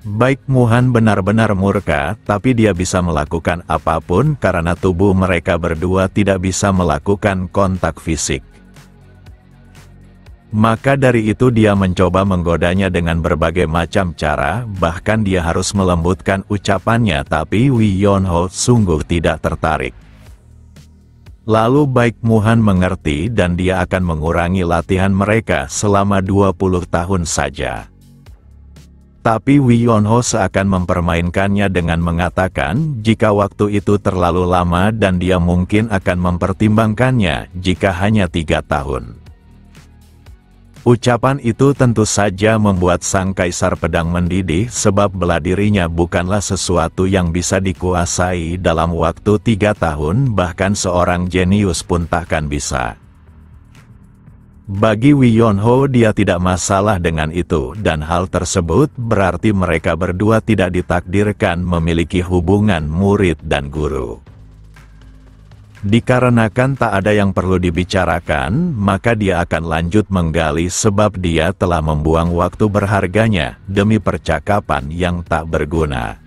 Baik Muhan benar-benar murka, tapi dia bisa melakukan apapun karena tubuh mereka berdua tidak bisa melakukan kontak fisik. Maka dari itu dia mencoba menggodanya dengan berbagai macam cara, bahkan dia harus melembutkan ucapannya, tapi Wi Yonho sungguh tidak tertarik. Lalu Baik Muhan mengerti dan dia akan mengurangi latihan mereka selama 20 tahun saja. Tapi Wi Yonho seakan mempermainkannya dengan mengatakan jika waktu itu terlalu lama dan dia mungkin akan mempertimbangkannya jika hanya 3 tahun. Ucapan itu tentu saja membuat Sang Kaisar Pedang mendidih sebab bela dirinya bukanlah sesuatu yang bisa dikuasai dalam waktu 3 tahun, bahkan seorang jenius pun takkan bisa. Bagi Wi Yonho dia tidak masalah dengan itu, dan hal tersebut berarti mereka berdua tidak ditakdirkan memiliki hubungan murid dan guru. Dikarenakan tak ada yang perlu dibicarakan, maka dia akan lanjut menggali sebab dia telah membuang waktu berharganya demi percakapan yang tak berguna.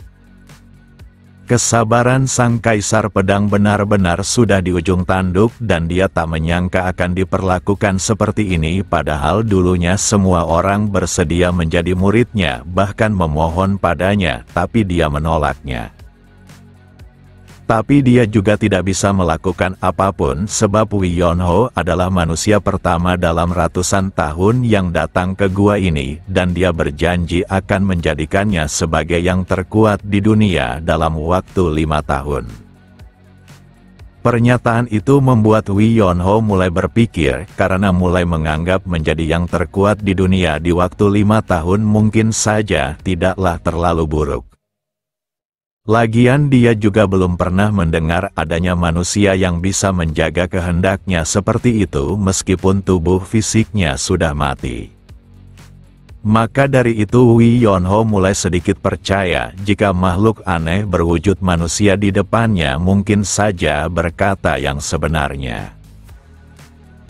Kesabaran Sang Kaisar Pedang benar-benar sudah di ujung tanduk dan dia tak menyangka akan diperlakukan seperti ini, padahal dulunya semua orang bersedia menjadi muridnya, bahkan memohon padanya, tapi dia menolaknya. Tapi dia juga tidak bisa melakukan apapun sebab Wi Yonho adalah manusia pertama dalam ratusan tahun yang datang ke gua ini, dan dia berjanji akan menjadikannya sebagai yang terkuat di dunia dalam waktu 5 tahun. Pernyataan itu membuat Wi Yonho mulai berpikir, karena mulai menganggap menjadi yang terkuat di dunia di waktu 5 tahun mungkin saja tidaklah terlalu buruk. Lagian dia juga belum pernah mendengar adanya manusia yang bisa menjaga kehendaknya seperti itu meskipun tubuh fisiknya sudah mati. Maka dari itu Wi Yonho mulai sedikit percaya jika makhluk aneh berwujud manusia di depannya mungkin saja berkata yang sebenarnya.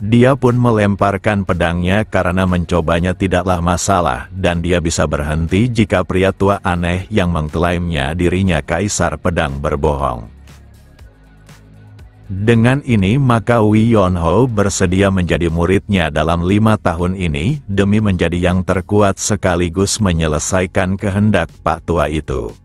Dia pun melemparkan pedangnya karena mencobanya tidaklah masalah, dan dia bisa berhenti jika pria tua aneh yang mengklaimnya dirinya Kaisar Pedang berbohong. Dengan ini maka Wi Yonho bersedia menjadi muridnya dalam 5 tahun ini, demi menjadi yang terkuat sekaligus menyelesaikan kehendak Pak Tua itu.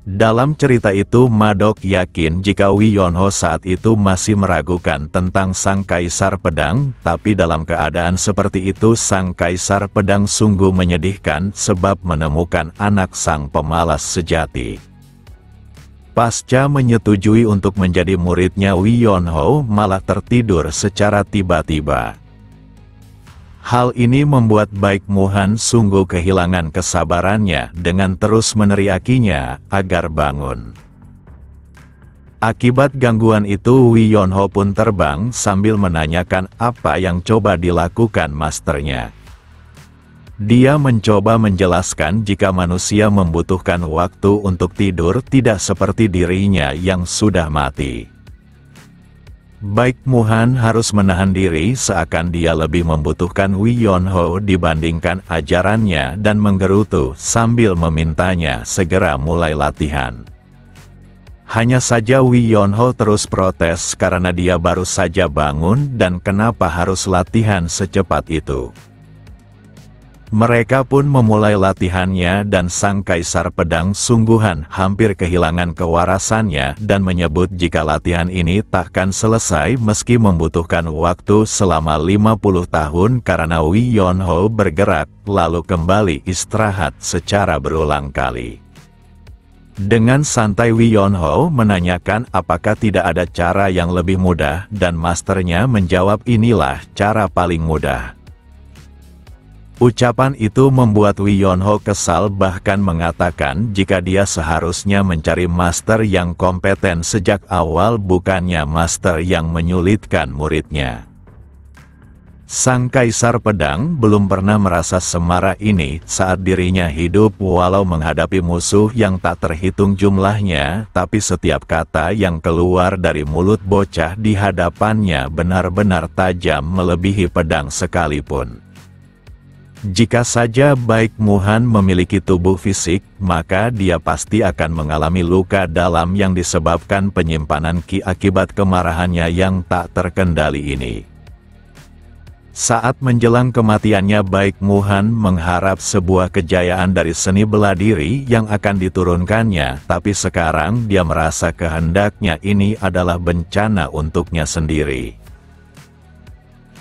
Dalam cerita itu Madok yakin jika Wi Yonho saat itu masih meragukan tentang Sang Kaisar Pedang, tapi dalam keadaan seperti itu Sang Kaisar Pedang sungguh menyedihkan sebab menemukan anak sang pemalas sejati. Pasca menyetujui untuk menjadi muridnya Wi Yonho malah tertidur secara tiba-tiba. Hal ini membuat Baik Muhan sungguh kehilangan kesabarannya dengan terus meneriakinya agar bangun. Akibat gangguan itu Wi Yonho pun terbang sambil menanyakan apa yang coba dilakukan masternya. Dia mencoba menjelaskan jika manusia membutuhkan waktu untuk tidur tidak seperti dirinya yang sudah mati. Baik Muhan harus menahan diri seakan dia lebih membutuhkan Wi Yonho dibandingkan ajarannya dan menggerutu sambil memintanya segera mulai latihan. Hanya saja Wi Yonho terus protes karena dia baru saja bangun dan kenapa harus latihan secepat itu. Mereka pun memulai latihannya dan sang kaisar pedang sungguhan hampir kehilangan kewarasannya dan menyebut jika latihan ini takkan selesai meski membutuhkan waktu selama 50 tahun karena Wi Yonho bergerak lalu kembali istirahat secara berulang kali. Dengan santai Wi Yonho menanyakan apakah tidak ada cara yang lebih mudah dan masternya menjawab inilah cara paling mudah. Ucapan itu membuat Wi Yonho kesal bahkan mengatakan jika dia seharusnya mencari master yang kompeten sejak awal bukannya master yang menyulitkan muridnya. Sang kaisar pedang belum pernah merasa semarah ini saat dirinya hidup walau menghadapi musuh yang tak terhitung jumlahnya, tapi setiap kata yang keluar dari mulut bocah di hadapannya benar-benar tajam melebihi pedang sekalipun. Jika saja Baek Muhan memiliki tubuh fisik, maka dia pasti akan mengalami luka dalam yang disebabkan penyimpanan ki akibat kemarahannya yang tak terkendali ini. Saat menjelang kematiannya Baek Muhan mengharap sebuah kejayaan dari seni bela diri yang akan diturunkannya, tapi sekarang dia merasa kehendaknya ini adalah bencana untuknya sendiri.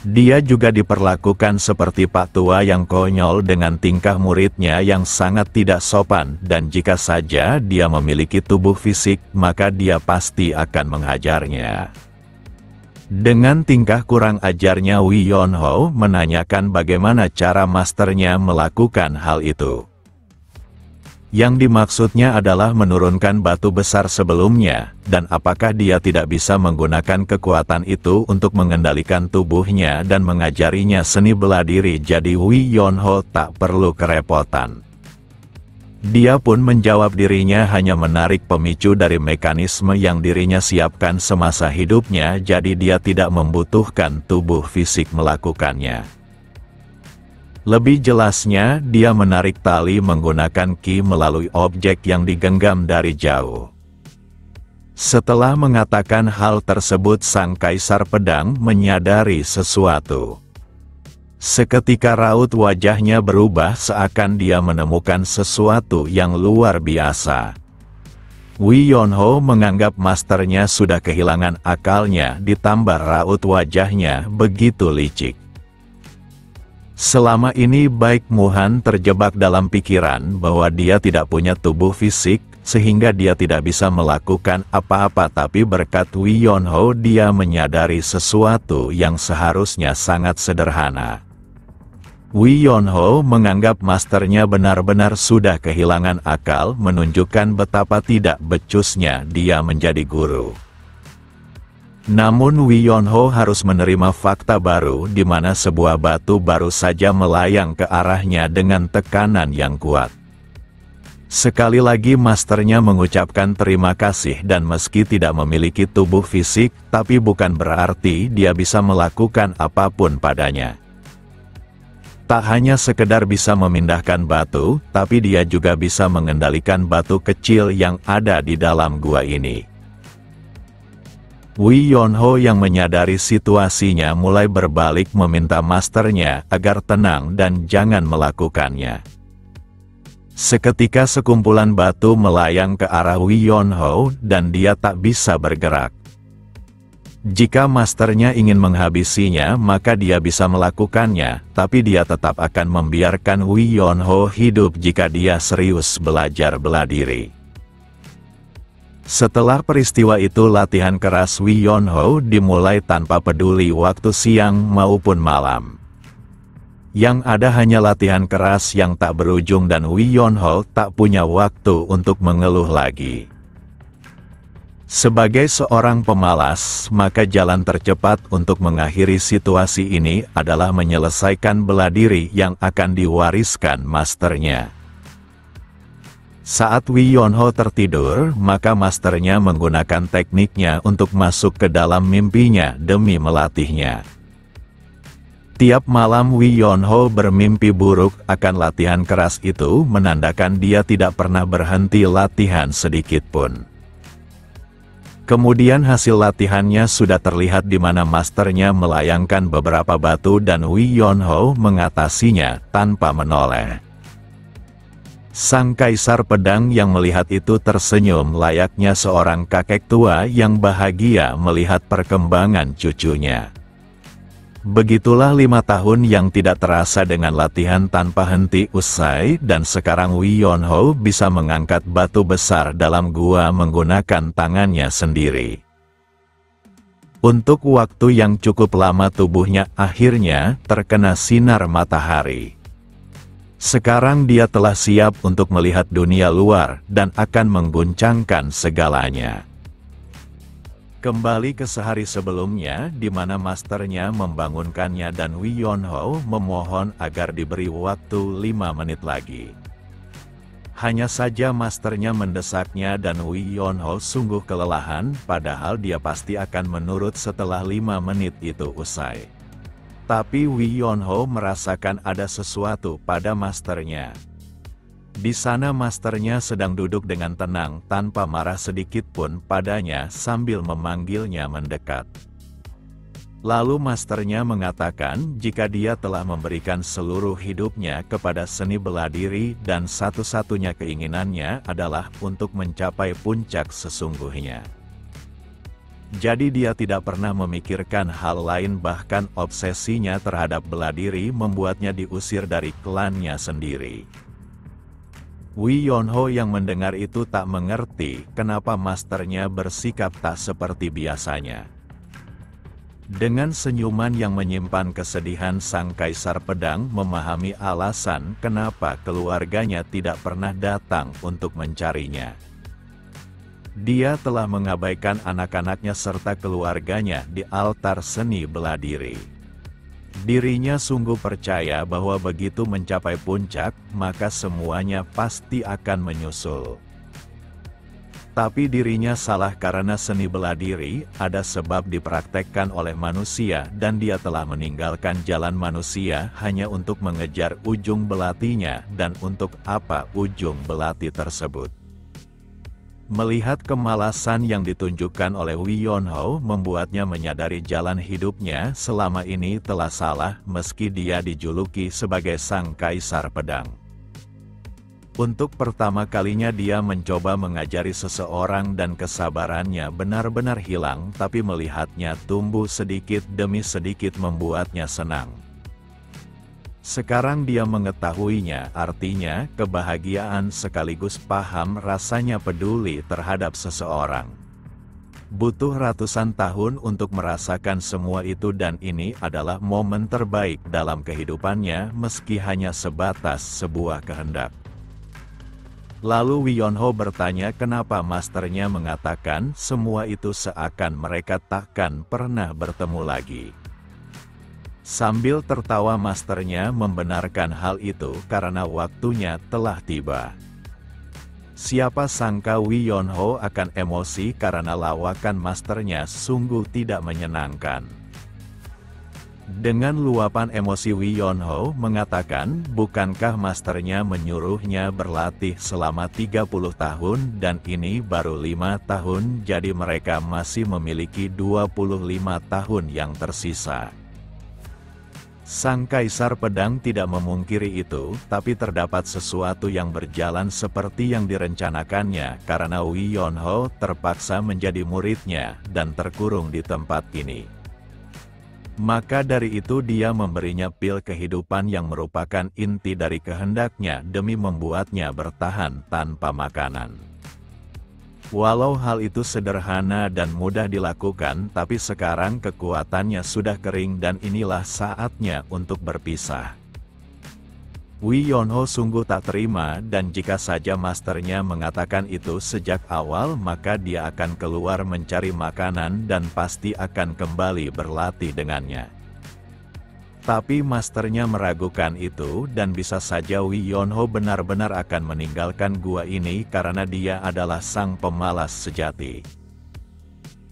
Dia juga diperlakukan seperti pak tua yang konyol dengan tingkah muridnya yang sangat tidak sopan, dan jika saja dia memiliki tubuh fisik, maka dia pasti akan menghajarnya. Dengan tingkah kurang ajarnya Wi Yonho menanyakan bagaimana cara masternya melakukan hal itu. Yang dimaksudnya adalah menurunkan batu besar sebelumnya, dan apakah dia tidak bisa menggunakan kekuatan itu untuk mengendalikan tubuhnya dan mengajarinya seni bela diri. Jadi Wi Yonho tak perlu kerepotan. Dia pun menjawab dirinya hanya menarik pemicu dari mekanisme yang dirinya siapkan semasa hidupnya, jadi dia tidak membutuhkan tubuh fisik melakukannya. Lebih jelasnya, dia menarik tali menggunakan ki melalui objek yang digenggam dari jauh. Setelah mengatakan hal tersebut, sang kaisar pedang menyadari sesuatu. Seketika raut wajahnya berubah seakan dia menemukan sesuatu yang luar biasa. Wi Yonho menganggap masternya sudah kehilangan akalnya, ditambah raut wajahnya begitu licik. Selama ini Baek Muhan terjebak dalam pikiran bahwa dia tidak punya tubuh fisik, sehingga dia tidak bisa melakukan apa-apa, tapi berkat Wi Yonho dia menyadari sesuatu yang seharusnya sangat sederhana. Wi Yonho menganggap masternya benar-benar sudah kehilangan akal, menunjukkan betapa tidak becusnya dia menjadi guru. Namun Wi Yonho harus menerima fakta baru di mana sebuah batu baru saja melayang ke arahnya dengan tekanan yang kuat. Sekali lagi masternya mengucapkan terima kasih, dan meski tidak memiliki tubuh fisik, tapi bukan berarti dia bisa melakukan apapun padanya. Tak hanya sekedar bisa memindahkan batu, tapi dia juga bisa mengendalikan batu kecil yang ada di dalam gua ini. Wi Yonho yang menyadari situasinya mulai berbalik meminta masternya agar tenang dan jangan melakukannya. Seketika sekumpulan batu melayang ke arah Wi Yonho dan dia tak bisa bergerak. Jika masternya ingin menghabisinya, maka dia bisa melakukannya, tapi dia tetap akan membiarkan Wi Yonho hidup jika dia serius belajar bela diri. Setelah peristiwa itu, latihan keras Wi Yonho dimulai tanpa peduli waktu siang maupun malam. Yang ada hanya latihan keras yang tak berujung, dan Wi Yonho tak punya waktu untuk mengeluh lagi. Sebagai seorang pemalas, maka jalan tercepat untuk mengakhiri situasi ini adalah menyelesaikan bela diri yang akan diwariskan masternya. Saat Wi Yonho tertidur, maka masternya menggunakan tekniknya untuk masuk ke dalam mimpinya demi melatihnya. Tiap malam Wi Yonho bermimpi buruk akan latihan keras itu, menandakan dia tidak pernah berhenti latihan sedikit pun. Kemudian hasil latihannya sudah terlihat di mana masternya melayangkan beberapa batu dan Wi Yonho mengatasinya tanpa menoleh. Sang kaisar pedang yang melihat itu tersenyum layaknya seorang kakek tua yang bahagia melihat perkembangan cucunya. Begitulah 5 tahun yang tidak terasa dengan latihan tanpa henti usai dan sekarang Wi Yonho bisa mengangkat batu besar dalam gua menggunakan tangannya sendiri. Untuk waktu yang cukup lama tubuhnya akhirnya terkena sinar matahari. Sekarang dia telah siap untuk melihat dunia luar dan akan mengguncangkan segalanya. Kembali ke sehari sebelumnya, di mana masternya membangunkannya dan Wi Yonho memohon agar diberi waktu 5 menit lagi. Hanya saja masternya mendesaknya dan Wi Yonho sungguh kelelahan, padahal dia pasti akan menurut setelah 5 menit itu usai. Tapi Wi Yonho merasakan ada sesuatu pada masternya. Di sana masternya sedang duduk dengan tenang tanpa marah sedikit pun padanya sambil memanggilnya mendekat. Lalu masternya mengatakan jika dia telah memberikan seluruh hidupnya kepada seni bela diri dan satu-satunya keinginannya adalah untuk mencapai puncak sesungguhnya. Jadi dia tidak pernah memikirkan hal lain, bahkan obsesinya terhadap bela diri membuatnya diusir dari klannya sendiri. Wi Yonho yang mendengar itu tak mengerti kenapa masternya bersikap tak seperti biasanya. Dengan senyuman yang menyimpan kesedihan, sang kaisar pedang memahami alasan kenapa keluarganya tidak pernah datang untuk mencarinya. Dia telah mengabaikan anak-anaknya serta keluarganya di altar seni bela diri. Dirinya sungguh percaya bahwa begitu mencapai puncak, maka semuanya pasti akan menyusul. Tapi dirinya salah karena seni bela diri ada sebab dipraktekkan oleh manusia dan dia telah meninggalkan jalan manusia hanya untuk mengejar ujung belatinya, dan untuk apa ujung belati tersebut. Melihat kemalasan yang ditunjukkan oleh Wi Yonho membuatnya menyadari jalan hidupnya selama ini telah salah meski dia dijuluki sebagai sang kaisar pedang. Untuk pertama kalinya dia mencoba mengajari seseorang dan kesabarannya benar-benar hilang, tapi melihatnya tumbuh sedikit demi sedikit membuatnya senang. Sekarang dia mengetahuinya, artinya kebahagiaan sekaligus paham rasanya peduli terhadap seseorang. Butuh ratusan tahun untuk merasakan semua itu dan ini adalah momen terbaik dalam kehidupannya meski hanya sebatas sebuah kehendak. Lalu Wi Yonho bertanya kenapa masternya mengatakan semua itu seakan mereka takkan pernah bertemu lagi. Sambil tertawa masternya membenarkan hal itu karena waktunya telah tiba. Siapa sangka Wi Yonho akan emosi karena lawakan masternya sungguh tidak menyenangkan. Dengan luapan emosi Wi Yonho mengatakan bukankah masternya menyuruhnya berlatih selama 30 tahun dan ini baru 5 tahun, jadi mereka masih memiliki 25 tahun yang tersisa. Sang kaisar pedang tidak memungkiri itu, tapi terdapat sesuatu yang berjalan seperti yang direncanakannya karena Wi Yonho terpaksa menjadi muridnya dan terkurung di tempat ini. Maka dari itu dia memberinya pil kehidupan yang merupakan inti dari kehendaknya demi membuatnya bertahan tanpa makanan. Walau hal itu sederhana dan mudah dilakukan, tapi sekarang kekuatannya sudah kering dan inilah saatnya untuk berpisah. Wi Yonho sungguh tak terima dan jika saja masternya mengatakan itu sejak awal maka dia akan keluar mencari makanan dan pasti akan kembali berlatih dengannya. Tapi masternya meragukan itu dan bisa saja Wi Yonho benar-benar akan meninggalkan gua ini karena dia adalah sang pemalas sejati.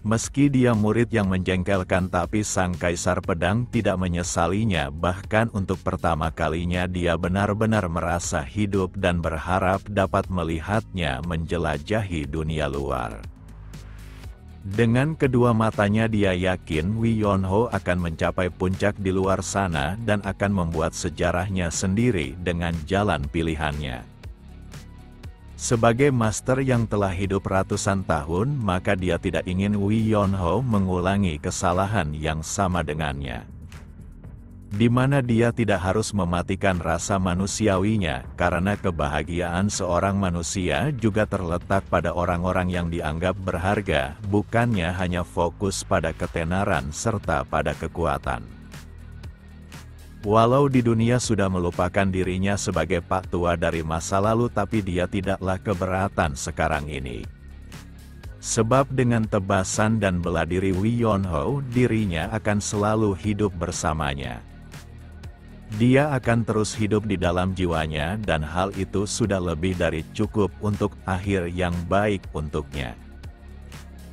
Meski dia murid yang menjengkelkan tapi sang kaisar pedang tidak menyesalinya, bahkan untuk pertama kalinya dia benar-benar merasa hidup dan berharap dapat melihatnya menjelajahi dunia luar. Dengan kedua matanya dia yakin Wi Yonho akan mencapai puncak di luar sana dan akan membuat sejarahnya sendiri dengan jalan pilihannya. Sebagai master yang telah hidup ratusan tahun, maka dia tidak ingin Wi Yonho mengulangi kesalahan yang sama dengannya. Di mana dia tidak harus mematikan rasa manusiawinya, karena kebahagiaan seorang manusia juga terletak pada orang-orang yang dianggap berharga, bukannya hanya fokus pada ketenaran serta pada kekuatan. Walau di dunia sudah melupakan dirinya sebagai pak tua dari masa lalu, tapi dia tidaklah keberatan sekarang ini. Sebab dengan tebasan dan bela diri Wi Yonho, dirinya akan selalu hidup bersamanya. Dia akan terus hidup di dalam jiwanya dan hal itu sudah lebih dari cukup untuk akhir yang baik untuknya.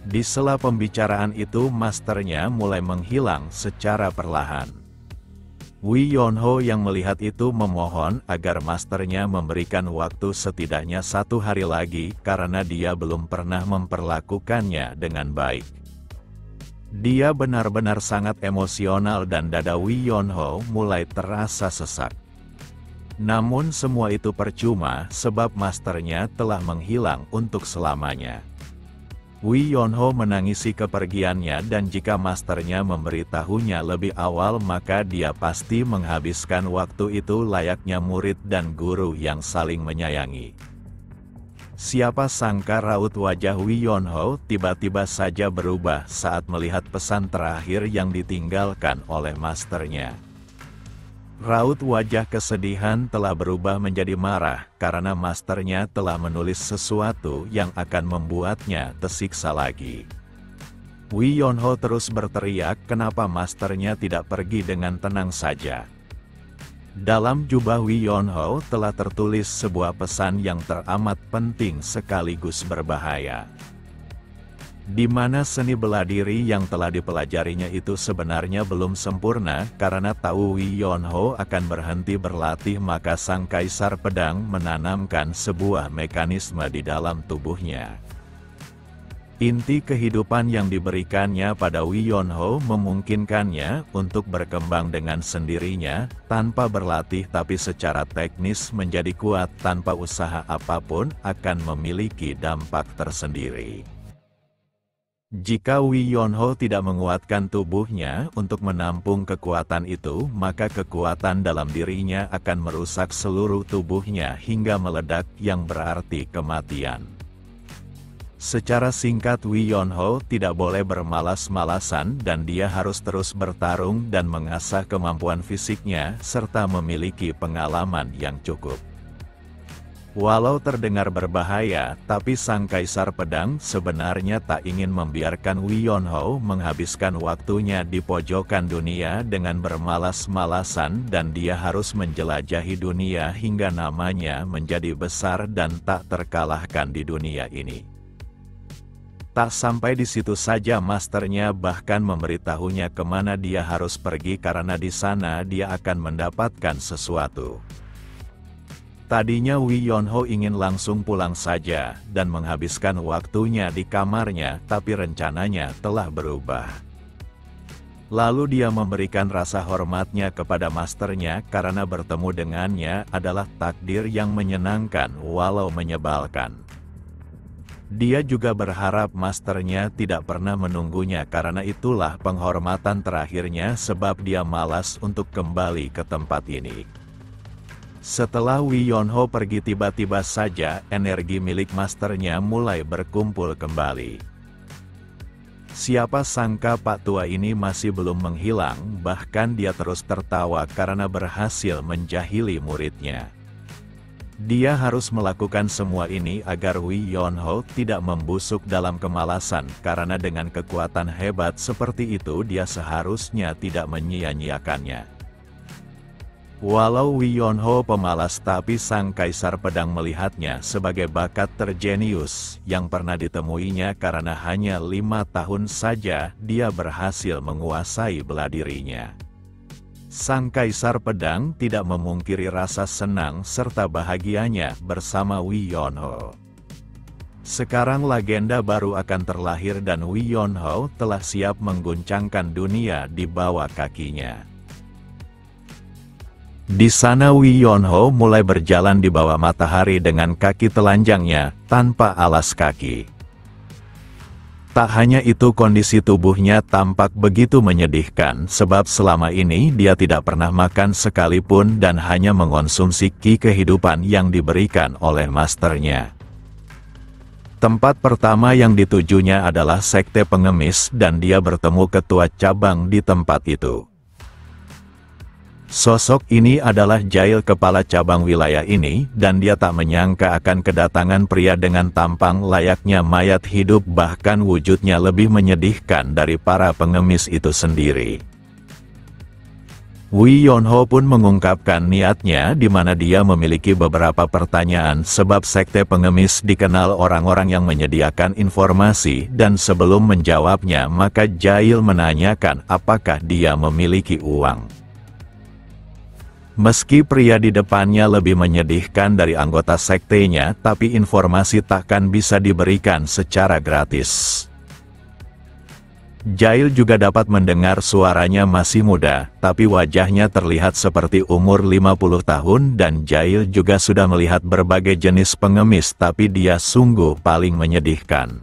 Di sela pembicaraan itu masternya mulai menghilang secara perlahan. Wi Yonho yang melihat itu memohon agar masternya memberikan waktu setidaknya 1 hari lagi karena dia belum pernah memperlakukannya dengan baik. Dia benar-benar sangat emosional dan dada Wi Yonho mulai terasa sesak. Namun semua itu percuma sebab masternya telah menghilang untuk selamanya. Wi Yonho menangisi kepergiannya dan jika masternya memberitahunya lebih awal maka dia pasti menghabiskan waktu itu layaknya murid dan guru yang saling menyayangi. Siapa sangka raut wajah Wi Yonho tiba-tiba saja berubah saat melihat pesan terakhir yang ditinggalkan oleh masternya. Raut wajah kesedihan telah berubah menjadi marah karena masternya telah menulis sesuatu yang akan membuatnya tersiksa lagi. Wi Yonho terus berteriak kenapa masternya tidak pergi dengan tenang saja. Dalam jubah Wi Yonho telah tertulis sebuah pesan yang teramat penting sekaligus berbahaya. Di mana seni bela diri yang telah dipelajarinya itu sebenarnya belum sempurna, karena tahu Wi Yonho akan berhenti berlatih maka sang kaisar pedang menanamkan sebuah mekanisme di dalam tubuhnya. Inti kehidupan yang diberikannya pada Wi Yonho memungkinkannya untuk berkembang dengan sendirinya, tanpa berlatih tapi secara teknis menjadi kuat tanpa usaha apapun akan memiliki dampak tersendiri. Jika Wi Yonho tidak menguatkan tubuhnya untuk menampung kekuatan itu, maka kekuatan dalam dirinya akan merusak seluruh tubuhnya hingga meledak yang berarti kematian. Secara singkat Wi Yonho tidak boleh bermalas-malasan dan dia harus terus bertarung dan mengasah kemampuan fisiknya serta memiliki pengalaman yang cukup. Walau terdengar berbahaya, tapi sang kaisar pedang sebenarnya tak ingin membiarkan Wi Yonho menghabiskan waktunya di pojokan dunia dengan bermalas-malasan dan dia harus menjelajahi dunia hingga namanya menjadi besar dan tak terkalahkan di dunia ini. Tak sampai di situ saja masternya bahkan memberitahunya kemana dia harus pergi karena di sana dia akan mendapatkan sesuatu. Tadinya Wi Yonho ingin langsung pulang saja dan menghabiskan waktunya di kamarnya, tapi rencananya telah berubah. Lalu dia memberikan rasa hormatnya kepada masternya karena bertemu dengannya adalah takdir yang menyenangkan walau menyebalkan. Dia juga berharap masternya tidak pernah menunggunya karena itulah penghormatan terakhirnya sebab dia malas untuk kembali ke tempat ini. Setelah Wi Yonho pergi tiba-tiba saja energi milik masternya mulai berkumpul kembali. Siapa sangka Pak Tua ini masih belum menghilang, bahkan dia terus tertawa karena berhasil menjahili muridnya. Dia harus melakukan semua ini agar Wi Yonho tidak membusuk dalam kemalasan karena dengan kekuatan hebat seperti itu dia seharusnya tidak menyia-nyiakannya. Walau Wi Yonho pemalas tapi sang kaisar pedang melihatnya sebagai bakat terjenius yang pernah ditemuinya karena hanya 5 tahun saja dia berhasil menguasai bela dirinya. Sang kaisar pedang tidak memungkiri rasa senang serta bahagianya bersama Wi Yonho. Sekarang legenda baru akan terlahir dan Wi Yonho telah siap mengguncangkan dunia di bawah kakinya. Di sana Wi Yonho mulai berjalan di bawah matahari dengan kaki telanjangnya, tanpa alas kaki. Tak hanya itu, kondisi tubuhnya tampak begitu menyedihkan sebab selama ini dia tidak pernah makan sekalipun dan hanya mengonsumsi ki kehidupan yang diberikan oleh masternya. Tempat pertama yang ditujunya adalah sekte pengemis dan dia bertemu ketua cabang di tempat itu. Sosok ini adalah Jail, kepala cabang wilayah ini, dan dia tak menyangka akan kedatangan pria dengan tampang layaknya mayat hidup, bahkan wujudnya lebih menyedihkan dari para pengemis itu sendiri. Wi Yonho pun mengungkapkan niatnya di mana dia memiliki beberapa pertanyaan sebab sekte pengemis dikenal orang-orang yang menyediakan informasi dan sebelum menjawabnya maka Jail menanyakan apakah dia memiliki uang. Meski pria di depannya lebih menyedihkan dari anggota sektenya, tapi informasi takkan bisa diberikan secara gratis. Jail juga dapat mendengar suaranya masih muda, tapi wajahnya terlihat seperti umur 50 tahun dan Jail juga sudah melihat berbagai jenis pengemis, tapi dia sungguh paling menyedihkan.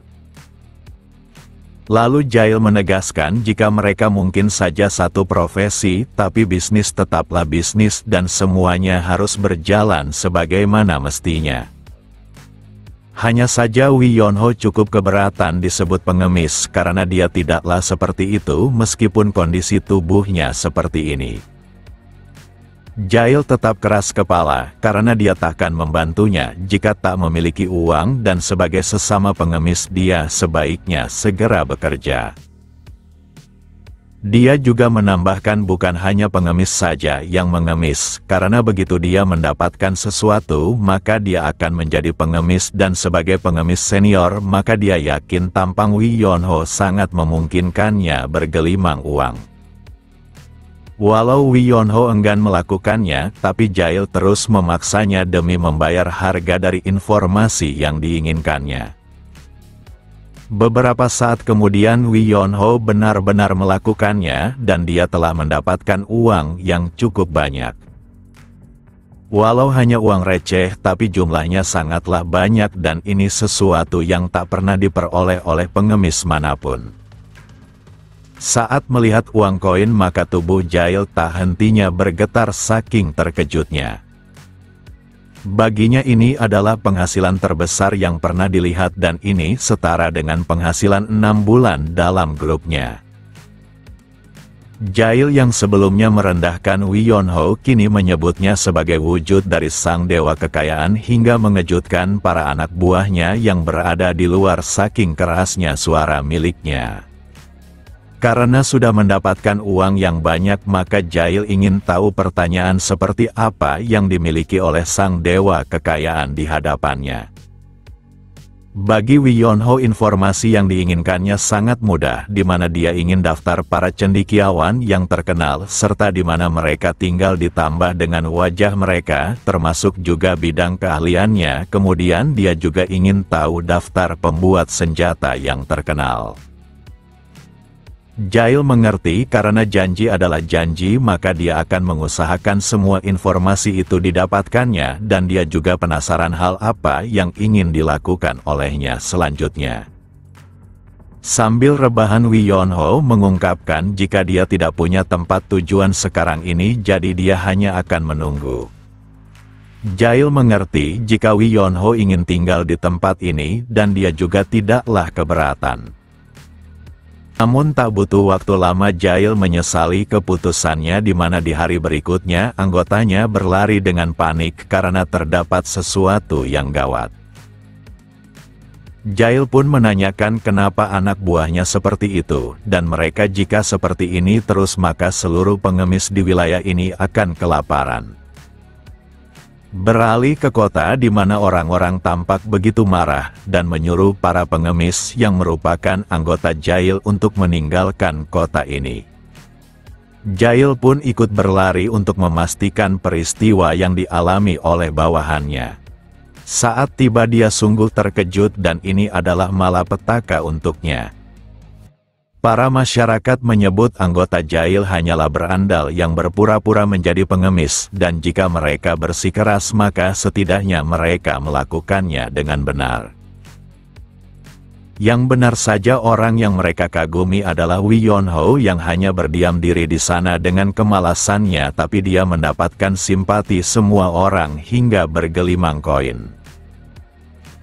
Lalu Jail menegaskan jika mereka mungkin saja satu profesi, tapi bisnis tetaplah bisnis dan semuanya harus berjalan sebagaimana mestinya. Hanya saja Wi Yonho cukup keberatan disebut pengemis karena dia tidaklah seperti itu meskipun kondisi tubuhnya seperti ini. Jail tetap keras kepala karena dia takkan membantunya jika tak memiliki uang dan sebagai sesama pengemis dia sebaiknya segera bekerja. Dia juga menambahkan bukan hanya pengemis saja yang mengemis, karena begitu dia mendapatkan sesuatu maka dia akan menjadi pengemis dan sebagai pengemis senior maka dia yakin tampang Wi Yonho sangat memungkinkannya bergelimang uang. Walau Wi Yonho enggan melakukannya, tapi Jail terus memaksanya demi membayar harga dari informasi yang diinginkannya. Beberapa saat kemudian Wi Yonho benar-benar melakukannya dan dia telah mendapatkan uang yang cukup banyak. Walau hanya uang receh tapi jumlahnya sangatlah banyak dan ini sesuatu yang tak pernah diperoleh oleh pengemis manapun. Saat melihat uang koin maka tubuh Jail tak hentinya bergetar saking terkejutnya. Baginya ini adalah penghasilan terbesar yang pernah dilihat dan ini setara dengan penghasilan 6 bulan dalam grupnya. Jail yang sebelumnya merendahkan Wi Yonho kini menyebutnya sebagai wujud dari sang dewa kekayaan hingga mengejutkan para anak buahnya yang berada di luar saking kerasnya suara miliknya. Karena sudah mendapatkan uang yang banyak maka Jail ingin tahu pertanyaan seperti apa yang dimiliki oleh sang dewa kekayaan di hadapannya. Bagi Wi Yonho informasi yang diinginkannya sangat mudah di mana dia ingin daftar para cendekiawan yang terkenal serta di mana mereka tinggal ditambah dengan wajah mereka termasuk juga bidang keahliannya, kemudian dia juga ingin tahu daftar pembuat senjata yang terkenal. Jail mengerti karena janji adalah janji maka dia akan mengusahakan semua informasi itu didapatkannya dan dia juga penasaran hal apa yang ingin dilakukan olehnya selanjutnya. Sambil rebahan Wi Yonho mengungkapkan jika dia tidak punya tempat tujuan sekarang ini jadi dia hanya akan menunggu. Jail mengerti jika Wi Yonho ingin tinggal di tempat ini dan dia juga tidaklah keberatan. Namun tak butuh waktu lama Jail menyesali keputusannya di mana di hari berikutnya anggotanya berlari dengan panik karena terdapat sesuatu yang gawat. Jail pun menanyakan kenapa anak buahnya seperti itu, dan mereka jika seperti ini terus maka seluruh pengemis di wilayah ini akan kelaparan. Beralih ke kota di mana orang-orang tampak begitu marah dan menyuruh para pengemis yang merupakan anggota Jail untuk meninggalkan kota ini. Jail pun ikut berlari untuk memastikan peristiwa yang dialami oleh bawahannya. Saat tiba dia sungguh terkejut dan ini adalah malapetaka untuknya. Para masyarakat menyebut anggota Jail hanyalah berandal yang berpura-pura menjadi pengemis dan jika mereka bersikeras maka setidaknya mereka melakukannya dengan benar. Yang benar saja orang yang mereka kagumi adalah Wi Yonho yang hanya berdiam diri di sana dengan kemalasannya tapi dia mendapatkan simpati semua orang hingga bergelimang koin.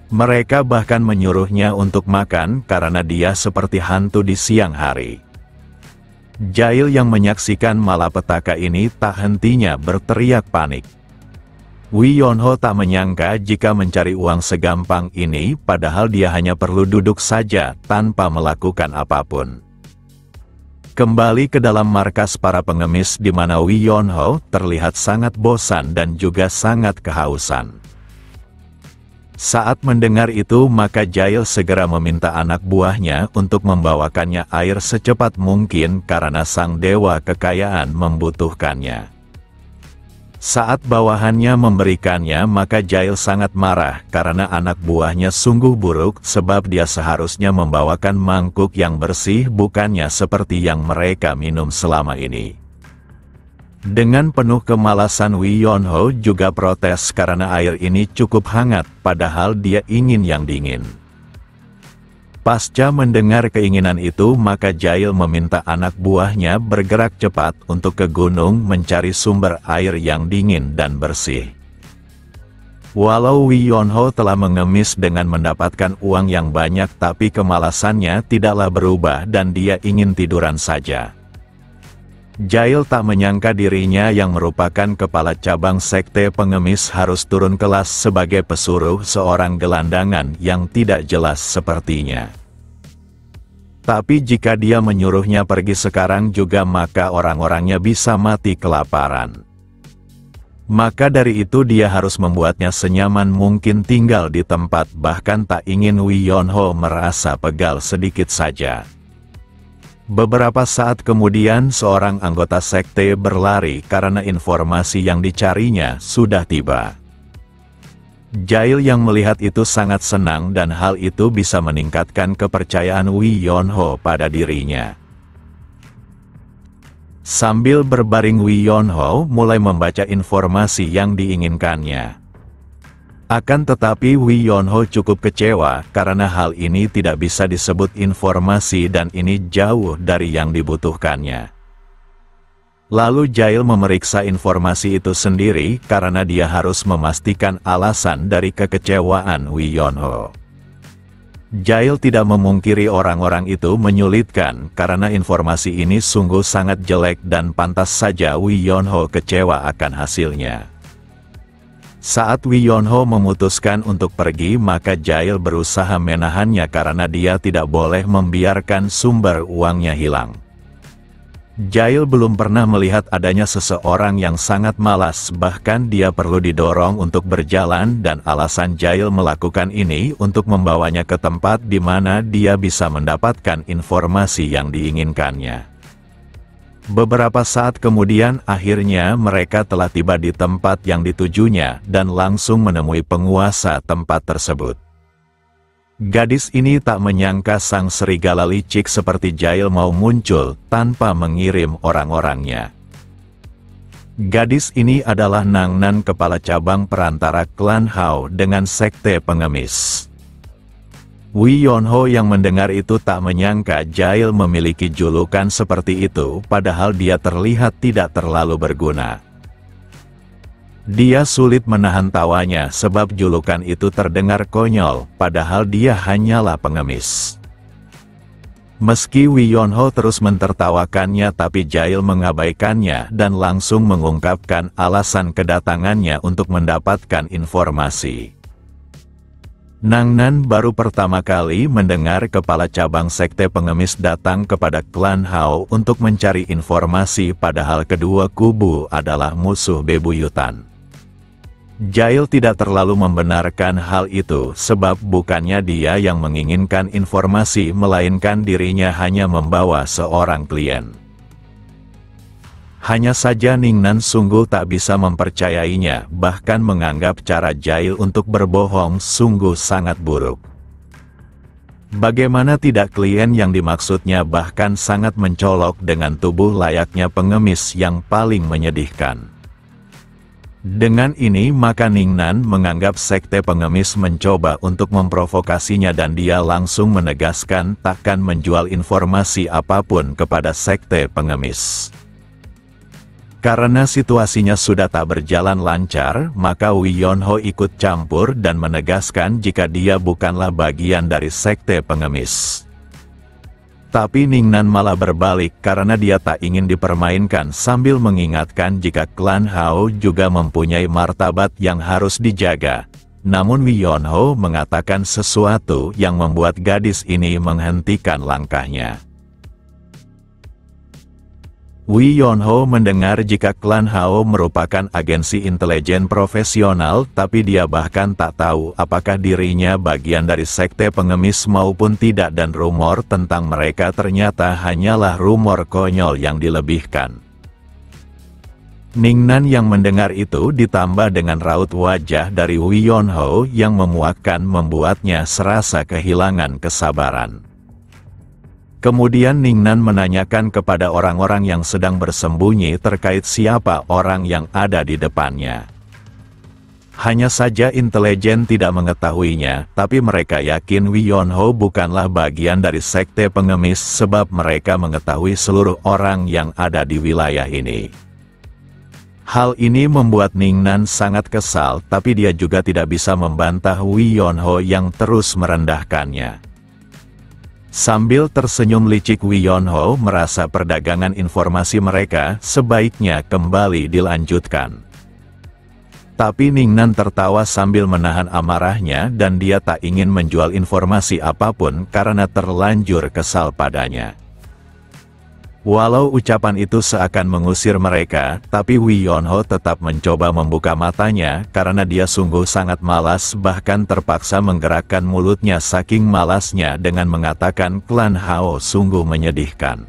Mereka bahkan menyuruhnya untuk makan karena dia seperti hantu di siang hari. Jail yang menyaksikan malapetaka ini tak hentinya berteriak panik. Wi Yonho tak menyangka jika mencari uang segampang ini padahal dia hanya perlu duduk saja tanpa melakukan apapun. Kembali ke dalam markas para pengemis di mana Wi Yonho terlihat sangat bosan dan juga sangat kehausan. Saat mendengar itu maka Jail segera meminta anak buahnya untuk membawakannya air secepat mungkin karena sang dewa kekayaan membutuhkannya. Saat bawahannya memberikannya maka Jail sangat marah karena anak buahnya sungguh buruk sebab dia seharusnya membawakan mangkuk yang bersih bukannya seperti yang mereka minum selama ini. Dengan penuh kemalasan Wi Yonho juga protes karena air ini cukup hangat padahal dia ingin yang dingin. Pasca mendengar keinginan itu maka Jail meminta anak buahnya bergerak cepat untuk ke gunung mencari sumber air yang dingin dan bersih. Walau Wi Yonho telah mengemis dengan mendapatkan uang yang banyak tapi kemalasannya tidaklah berubah dan dia ingin tiduran saja. Jail tak menyangka dirinya yang merupakan kepala cabang sekte pengemis harus turun kelas sebagai pesuruh seorang gelandangan yang tidak jelas sepertinya. Tapi jika dia menyuruhnya pergi sekarang juga maka orang-orangnya bisa mati kelaparan. Maka dari itu dia harus membuatnya senyaman mungkin tinggal di tempat bahkan tak ingin Wi Yonho merasa pegal sedikit saja. Beberapa saat kemudian seorang anggota sekte berlari karena informasi yang dicarinya sudah tiba. Jail yang melihat itu sangat senang dan hal itu bisa meningkatkan kepercayaan Wi Yonho pada dirinya. Sambil berbaring Wi Yonho mulai membaca informasi yang diinginkannya. Akan tetapi Wi Yonho cukup kecewa karena hal ini tidak bisa disebut informasi dan ini jauh dari yang dibutuhkannya. Lalu Jail memeriksa informasi itu sendiri karena dia harus memastikan alasan dari kekecewaan Wi Yonho. Jail tidak memungkiri orang-orang itu menyulitkan karena informasi ini sungguh sangat jelek dan pantas saja Wi Yonho kecewa akan hasilnya. Saat Wi Yonho memutuskan untuk pergi maka Jail berusaha menahannya karena dia tidak boleh membiarkan sumber uangnya hilang. Jail belum pernah melihat adanya seseorang yang sangat malas bahkan dia perlu didorong untuk berjalan dan alasan Jail melakukan ini untuk membawanya ke tempat di mana dia bisa mendapatkan informasi yang diinginkannya. Beberapa saat kemudian akhirnya mereka telah tiba di tempat yang ditujunya dan langsung menemui penguasa tempat tersebut. Gadis ini tak menyangka sang serigala licik seperti Jail mau muncul tanpa mengirim orang-orangnya. Gadis ini adalah Nang Nan, kepala cabang perantara klan Hao dengan sekte pengemis. Wi Yonho yang mendengar itu tak menyangka Jail memiliki julukan seperti itu padahal dia terlihat tidak terlalu berguna. Dia sulit menahan tawanya sebab julukan itu terdengar konyol, padahal dia hanyalah pengemis. Meski Wi Yonho terus mentertawakannya tapi Jail mengabaikannya dan langsung mengungkapkan alasan kedatangannya untuk mendapatkan informasi. Nang Nan baru pertama kali mendengar kepala cabang sekte pengemis datang kepada klan Hao untuk mencari informasi padahal kedua kubu adalah musuh bebuyutan. Jail tidak terlalu membenarkan hal itu sebab bukannya dia yang menginginkan informasi melainkan dirinya hanya membawa seorang klien. Hanya saja Ningnan sungguh tak bisa mempercayainya, bahkan menganggap cara Jail untuk berbohong sungguh sangat buruk. Bagaimana tidak, klien yang dimaksudnya bahkan sangat mencolok dengan tubuh layaknya pengemis yang paling menyedihkan. Dengan ini maka Ningnan menganggap sekte pengemis mencoba untuk memprovokasinya dan dia langsung menegaskan takkan menjual informasi apapun kepada sekte pengemis. Karena situasinya sudah tak berjalan lancar, maka Wi Yonho ikut campur dan menegaskan jika dia bukanlah bagian dari sekte pengemis. Tapi Ningnan malah berbalik karena dia tak ingin dipermainkan sambil mengingatkan jika klan Hao juga mempunyai martabat yang harus dijaga. Namun Wi Yonho mengatakan sesuatu yang membuat gadis ini menghentikan langkahnya. Wi Yonho mendengar jika klan Hao merupakan agensi intelijen profesional, tapi dia bahkan tak tahu apakah dirinya bagian dari sekte pengemis maupun tidak, dan rumor tentang mereka ternyata hanyalah rumor konyol yang dilebihkan. Ningnan yang mendengar itu ditambah dengan raut wajah dari Wi Yonho yang memuakkan membuatnya serasa kehilangan kesabaran. Kemudian Ningnan menanyakan kepada orang-orang yang sedang bersembunyi terkait siapa orang yang ada di depannya. Hanya saja intelijen tidak mengetahuinya, tapi mereka yakin Wi Yonho bukanlah bagian dari sekte pengemis sebab mereka mengetahui seluruh orang yang ada di wilayah ini. Hal ini membuat Ningnan sangat kesal, tapi dia juga tidak bisa membantah Wi Yonho yang terus merendahkannya. Sambil tersenyum licik, Wi Yonho merasa perdagangan informasi mereka sebaiknya kembali dilanjutkan. Tapi Ningnan tertawa sambil menahan amarahnya dan dia tak ingin menjual informasi apapun karena terlanjur kesal padanya. Walau ucapan itu seakan mengusir mereka, tapi Wi Yonho tetap mencoba membuka matanya karena dia sungguh sangat malas, bahkan terpaksa menggerakkan mulutnya saking malasnya dengan mengatakan klan Hao sungguh menyedihkan.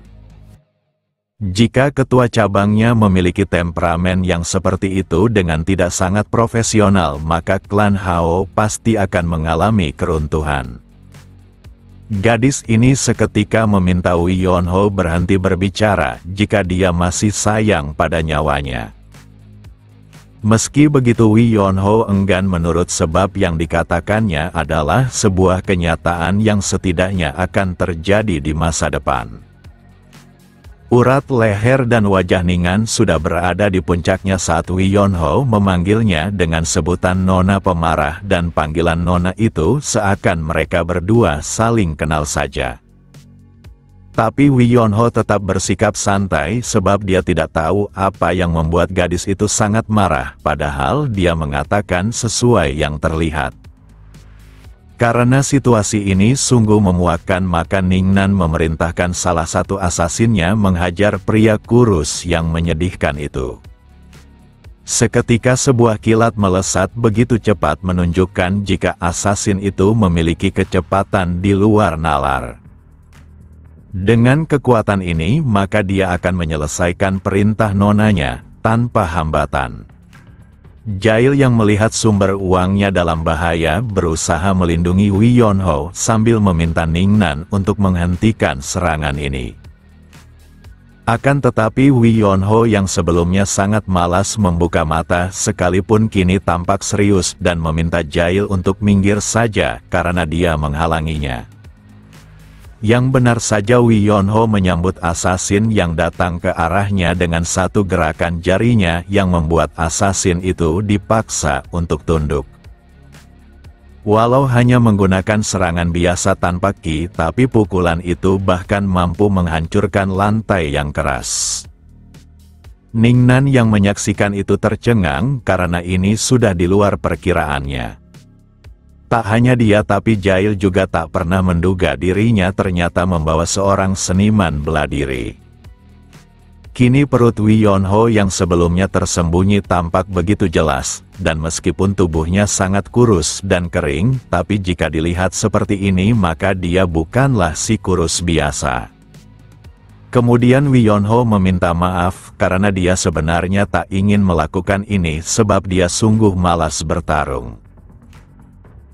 Jika ketua cabangnya memiliki temperamen yang seperti itu dengan tidak sangat profesional, maka klan Hao pasti akan mengalami keruntuhan. Gadis ini seketika meminta Wi Yonho berhenti berbicara jika dia masih sayang pada nyawanya. Meski begitu Wi Yonho enggan menurut sebab yang dikatakannya adalah sebuah kenyataan yang setidaknya akan terjadi di masa depan. Urat leher dan wajah Ningnan sudah berada di puncaknya saat Wi Yonho memanggilnya dengan sebutan Nona pemarah, dan panggilan Nona itu seakan mereka berdua saling kenal saja. Tapi Wi Yonho tetap bersikap santai sebab dia tidak tahu apa yang membuat gadis itu sangat marah, padahal dia mengatakan sesuai yang terlihat. Karena situasi ini sungguh memuakkan, maka Ningnan memerintahkan salah satu asasinnya menghajar pria kurus yang menyedihkan itu. Seketika sebuah kilat melesat begitu cepat menunjukkan jika asasin itu memiliki kecepatan di luar nalar. Dengan kekuatan ini maka dia akan menyelesaikan perintah nonanya tanpa hambatan. Jail yang melihat sumber uangnya dalam bahaya berusaha melindungi Wi Yonho sambil meminta Ningnan untuk menghentikan serangan ini. Akan tetapi Wi Yonho yang sebelumnya sangat malas membuka mata sekalipun kini tampak serius dan meminta Jail untuk minggir saja karena dia menghalanginya. Yang benar saja Wi Yonho menyambut asasin yang datang ke arahnya dengan satu gerakan jarinya yang membuat asasin itu dipaksa untuk tunduk. Walau hanya menggunakan serangan biasa tanpa ki, tapi pukulan itu bahkan mampu menghancurkan lantai yang keras. Ningnan yang menyaksikan itu tercengang karena ini sudah di luar perkiraannya. Tak hanya dia, tapi Jail juga tak pernah menduga dirinya ternyata membawa seorang seniman bela diri. Kini perut Wi Yonho yang sebelumnya tersembunyi tampak begitu jelas, dan meskipun tubuhnya sangat kurus dan kering, tapi jika dilihat seperti ini maka dia bukanlah si kurus biasa. Kemudian Wi Yonho meminta maaf karena dia sebenarnya tak ingin melakukan ini sebab dia sungguh malas bertarung.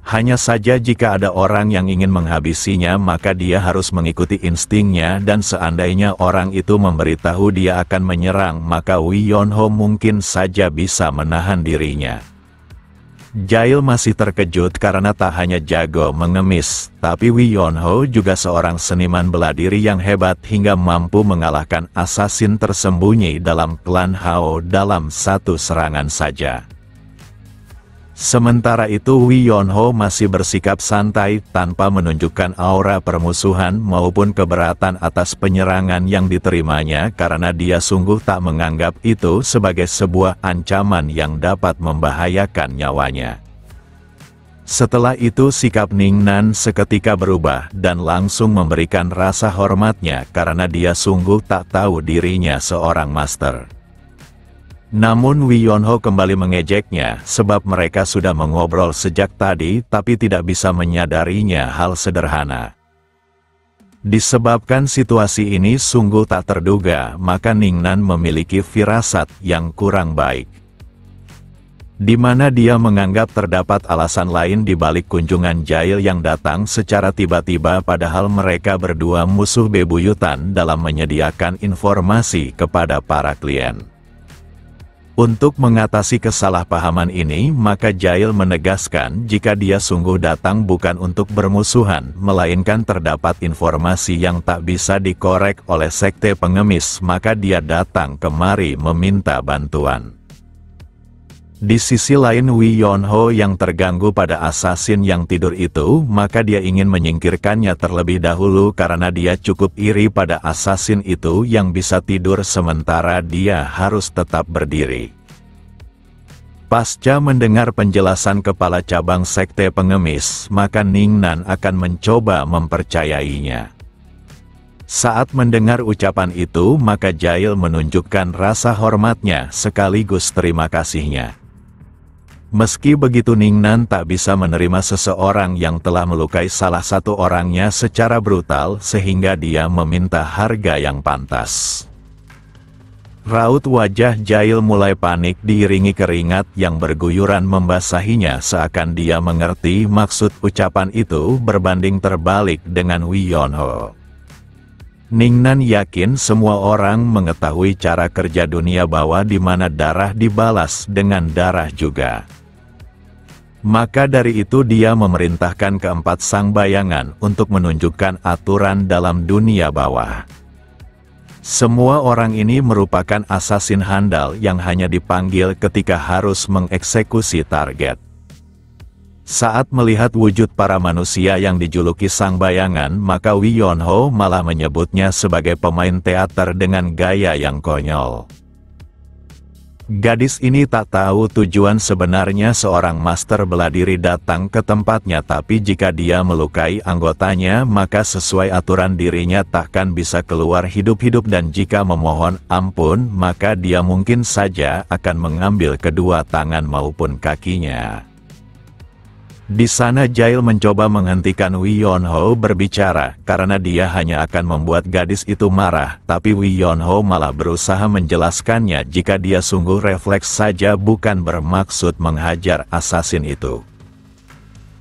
Hanya saja jika ada orang yang ingin menghabisinya maka dia harus mengikuti instingnya dan seandainya orang itu memberitahu dia akan menyerang maka Wi Yonho mungkin saja bisa menahan dirinya. Jail masih terkejut karena tak hanya jago mengemis, tapi Wi Yonho juga seorang seniman bela diri yang hebat hingga mampu mengalahkan asasin tersembunyi dalam klan Hao dalam satu serangan saja. Sementara itu Wi Yonho masih bersikap santai tanpa menunjukkan aura permusuhan maupun keberatan atas penyerangan yang diterimanya karena dia sungguh tak menganggap itu sebagai sebuah ancaman yang dapat membahayakan nyawanya. Setelah itu sikap Ningnan seketika berubah dan langsung memberikan rasa hormatnya karena dia sungguh tak tahu dirinya seorang master. Namun Wi Yonho kembali mengejeknya sebab mereka sudah mengobrol sejak tadi tapi tidak bisa menyadarinya hal sederhana. Disebabkan situasi ini sungguh tak terduga, maka Ningnan memiliki firasat yang kurang baik. Di mana dia menganggap terdapat alasan lain di balik kunjungan Jail yang datang secara tiba-tiba padahal mereka berdua musuh bebuyutan dalam menyediakan informasi kepada para klien. Untuk mengatasi kesalahpahaman ini, maka Jail menegaskan jika dia sungguh datang bukan untuk bermusuhan, melainkan terdapat informasi yang tak bisa dikorek oleh sekte pengemis, maka dia datang kemari meminta bantuan. Di sisi lain Wi Yonho yang terganggu pada asasin yang tidur itu, maka dia ingin menyingkirkannya terlebih dahulu karena dia cukup iri pada asasin itu yang bisa tidur sementara dia harus tetap berdiri. Pasca mendengar penjelasan kepala cabang sekte pengemis, maka Ningnan akan mencoba mempercayainya. Saat mendengar ucapan itu, maka Jail menunjukkan rasa hormatnya sekaligus terima kasihnya. Meski begitu Ningnan tak bisa menerima seseorang yang telah melukai salah satu orangnya secara brutal sehingga dia meminta harga yang pantas. Raut wajah Jail mulai panik diiringi keringat yang berguyuran membasahinya seakan dia mengerti maksud ucapan itu berbanding terbalik dengan Wi Yonho. Ningnan yakin semua orang mengetahui cara kerja dunia bawah di mana darah dibalas dengan darah juga. Maka dari itu dia memerintahkan keempat sang bayangan untuk menunjukkan aturan dalam dunia bawah. Semua orang ini merupakan asasin handal yang hanya dipanggil ketika harus mengeksekusi target. Saat melihat wujud para manusia yang dijuluki sang bayangan, maka Wi Yonho malah menyebutnya sebagai pemain teater dengan gaya yang konyol. Gadis ini tak tahu tujuan sebenarnya seorang master bela diri datang ke tempatnya, tapi jika dia melukai anggotanya maka sesuai aturan dirinya takkan bisa keluar hidup-hidup dan jika memohon ampun maka dia mungkin saja akan mengambil kedua tangan maupun kakinya. Di sana Jail mencoba menghentikan Wi Yonho berbicara, karena dia hanya akan membuat gadis itu marah, tapi Wi Yonho malah berusaha menjelaskannya jika dia sungguh refleks saja bukan bermaksud menghajar asasin itu.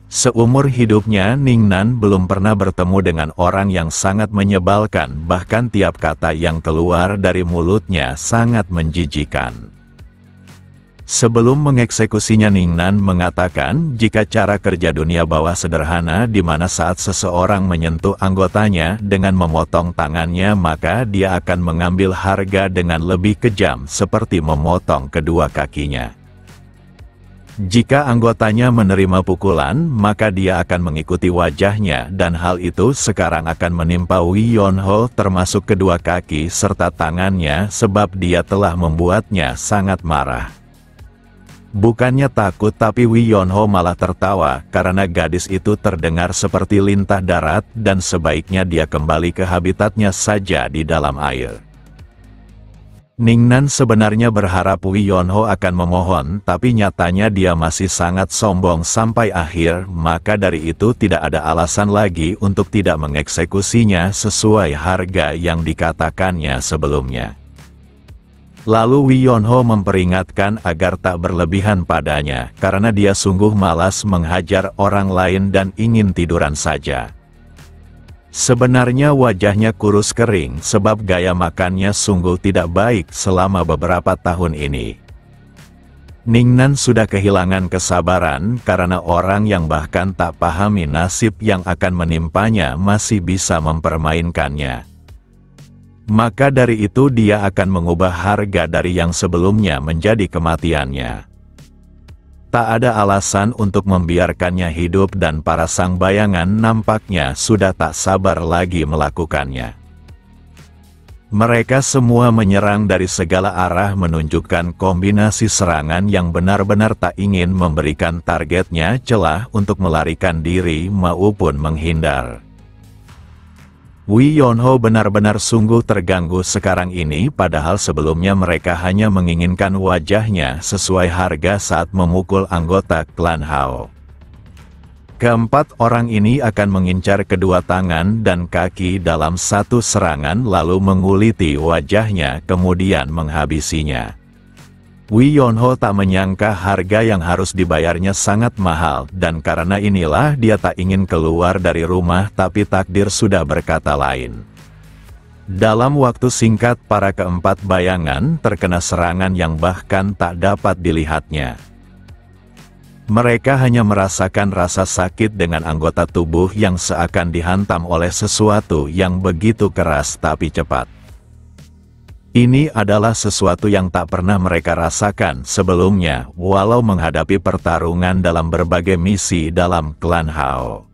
Seumur hidupnya Ningnan belum pernah bertemu dengan orang yang sangat menyebalkan, bahkan tiap kata yang keluar dari mulutnya sangat menjijikan. Sebelum mengeksekusinya Ningnan mengatakan jika cara kerja dunia bawah sederhana di mana saat seseorang menyentuh anggotanya dengan memotong tangannya maka dia akan mengambil harga dengan lebih kejam seperti memotong kedua kakinya. Jika anggotanya menerima pukulan maka dia akan mengikuti wajahnya dan hal itu sekarang akan menimpa Wi Yonho termasuk kedua kaki serta tangannya sebab dia telah membuatnya sangat marah. Bukannya takut tapi Wi Yonho malah tertawa karena gadis itu terdengar seperti lintah darat dan sebaiknya dia kembali ke habitatnya saja di dalam air. Ningnan sebenarnya berharap Wi Yonho akan memohon, tapi nyatanya dia masih sangat sombong sampai akhir, maka dari itu tidak ada alasan lagi untuk tidak mengeksekusinya sesuai harga yang dikatakannya sebelumnya. Lalu Wi Yonho memperingatkan agar tak berlebihan padanya, karena dia sungguh malas menghajar orang lain dan ingin tiduran saja. Sebenarnya wajahnya kurus kering sebab gaya makannya sungguh tidak baik selama beberapa tahun ini. Ningnan sudah kehilangan kesabaran karena orang yang bahkan tak pahami nasib yang akan menimpanya masih bisa mempermainkannya. Maka dari itu dia akan mengubah harga dari yang sebelumnya menjadi kematiannya. Tak ada alasan untuk membiarkannya hidup dan para sang bayangan nampaknya sudah tak sabar lagi melakukannya. Mereka semua menyerang dari segala arah menunjukkan kombinasi serangan yang benar-benar tak ingin memberikan targetnya celah untuk melarikan diri maupun menghindar. Wi Yonho benar-benar sungguh terganggu sekarang ini padahal sebelumnya mereka hanya menginginkan wajahnya sesuai harga saat memukul anggota klan Hao. Keempat orang ini akan mengincar kedua tangan dan kaki dalam satu serangan lalu menguliti wajahnya kemudian menghabisinya. Wi Yonho tak menyangka harga yang harus dibayarnya sangat mahal, dan karena inilah dia tak ingin keluar dari rumah tapi takdir sudah berkata lain. Dalam waktu singkat para keempat bayangan terkena serangan yang bahkan tak dapat dilihatnya. Mereka hanya merasakan rasa sakit dengan anggota tubuh yang seakan dihantam oleh sesuatu yang begitu keras tapi cepat. Ini adalah sesuatu yang tak pernah mereka rasakan sebelumnya, walau menghadapi pertarungan dalam berbagai misi dalam klan Hao.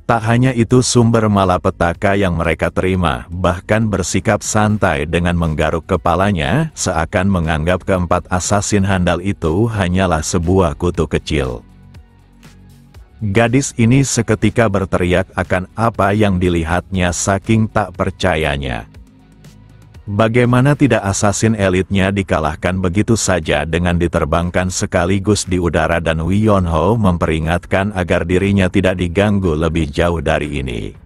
Tak hanya itu, sumber malapetaka yang mereka terima, bahkan bersikap santai dengan menggaruk kepalanya, seakan menganggap keempat asasin handal itu hanyalah sebuah kutu kecil. Gadis ini seketika berteriak akan apa yang dilihatnya saking tak percayanya. Bagaimana tidak asasin elitnya dikalahkan begitu saja dengan diterbangkan sekaligus di udara, dan Wi Yonho memperingatkan agar dirinya tidak diganggu lebih jauh dari ini.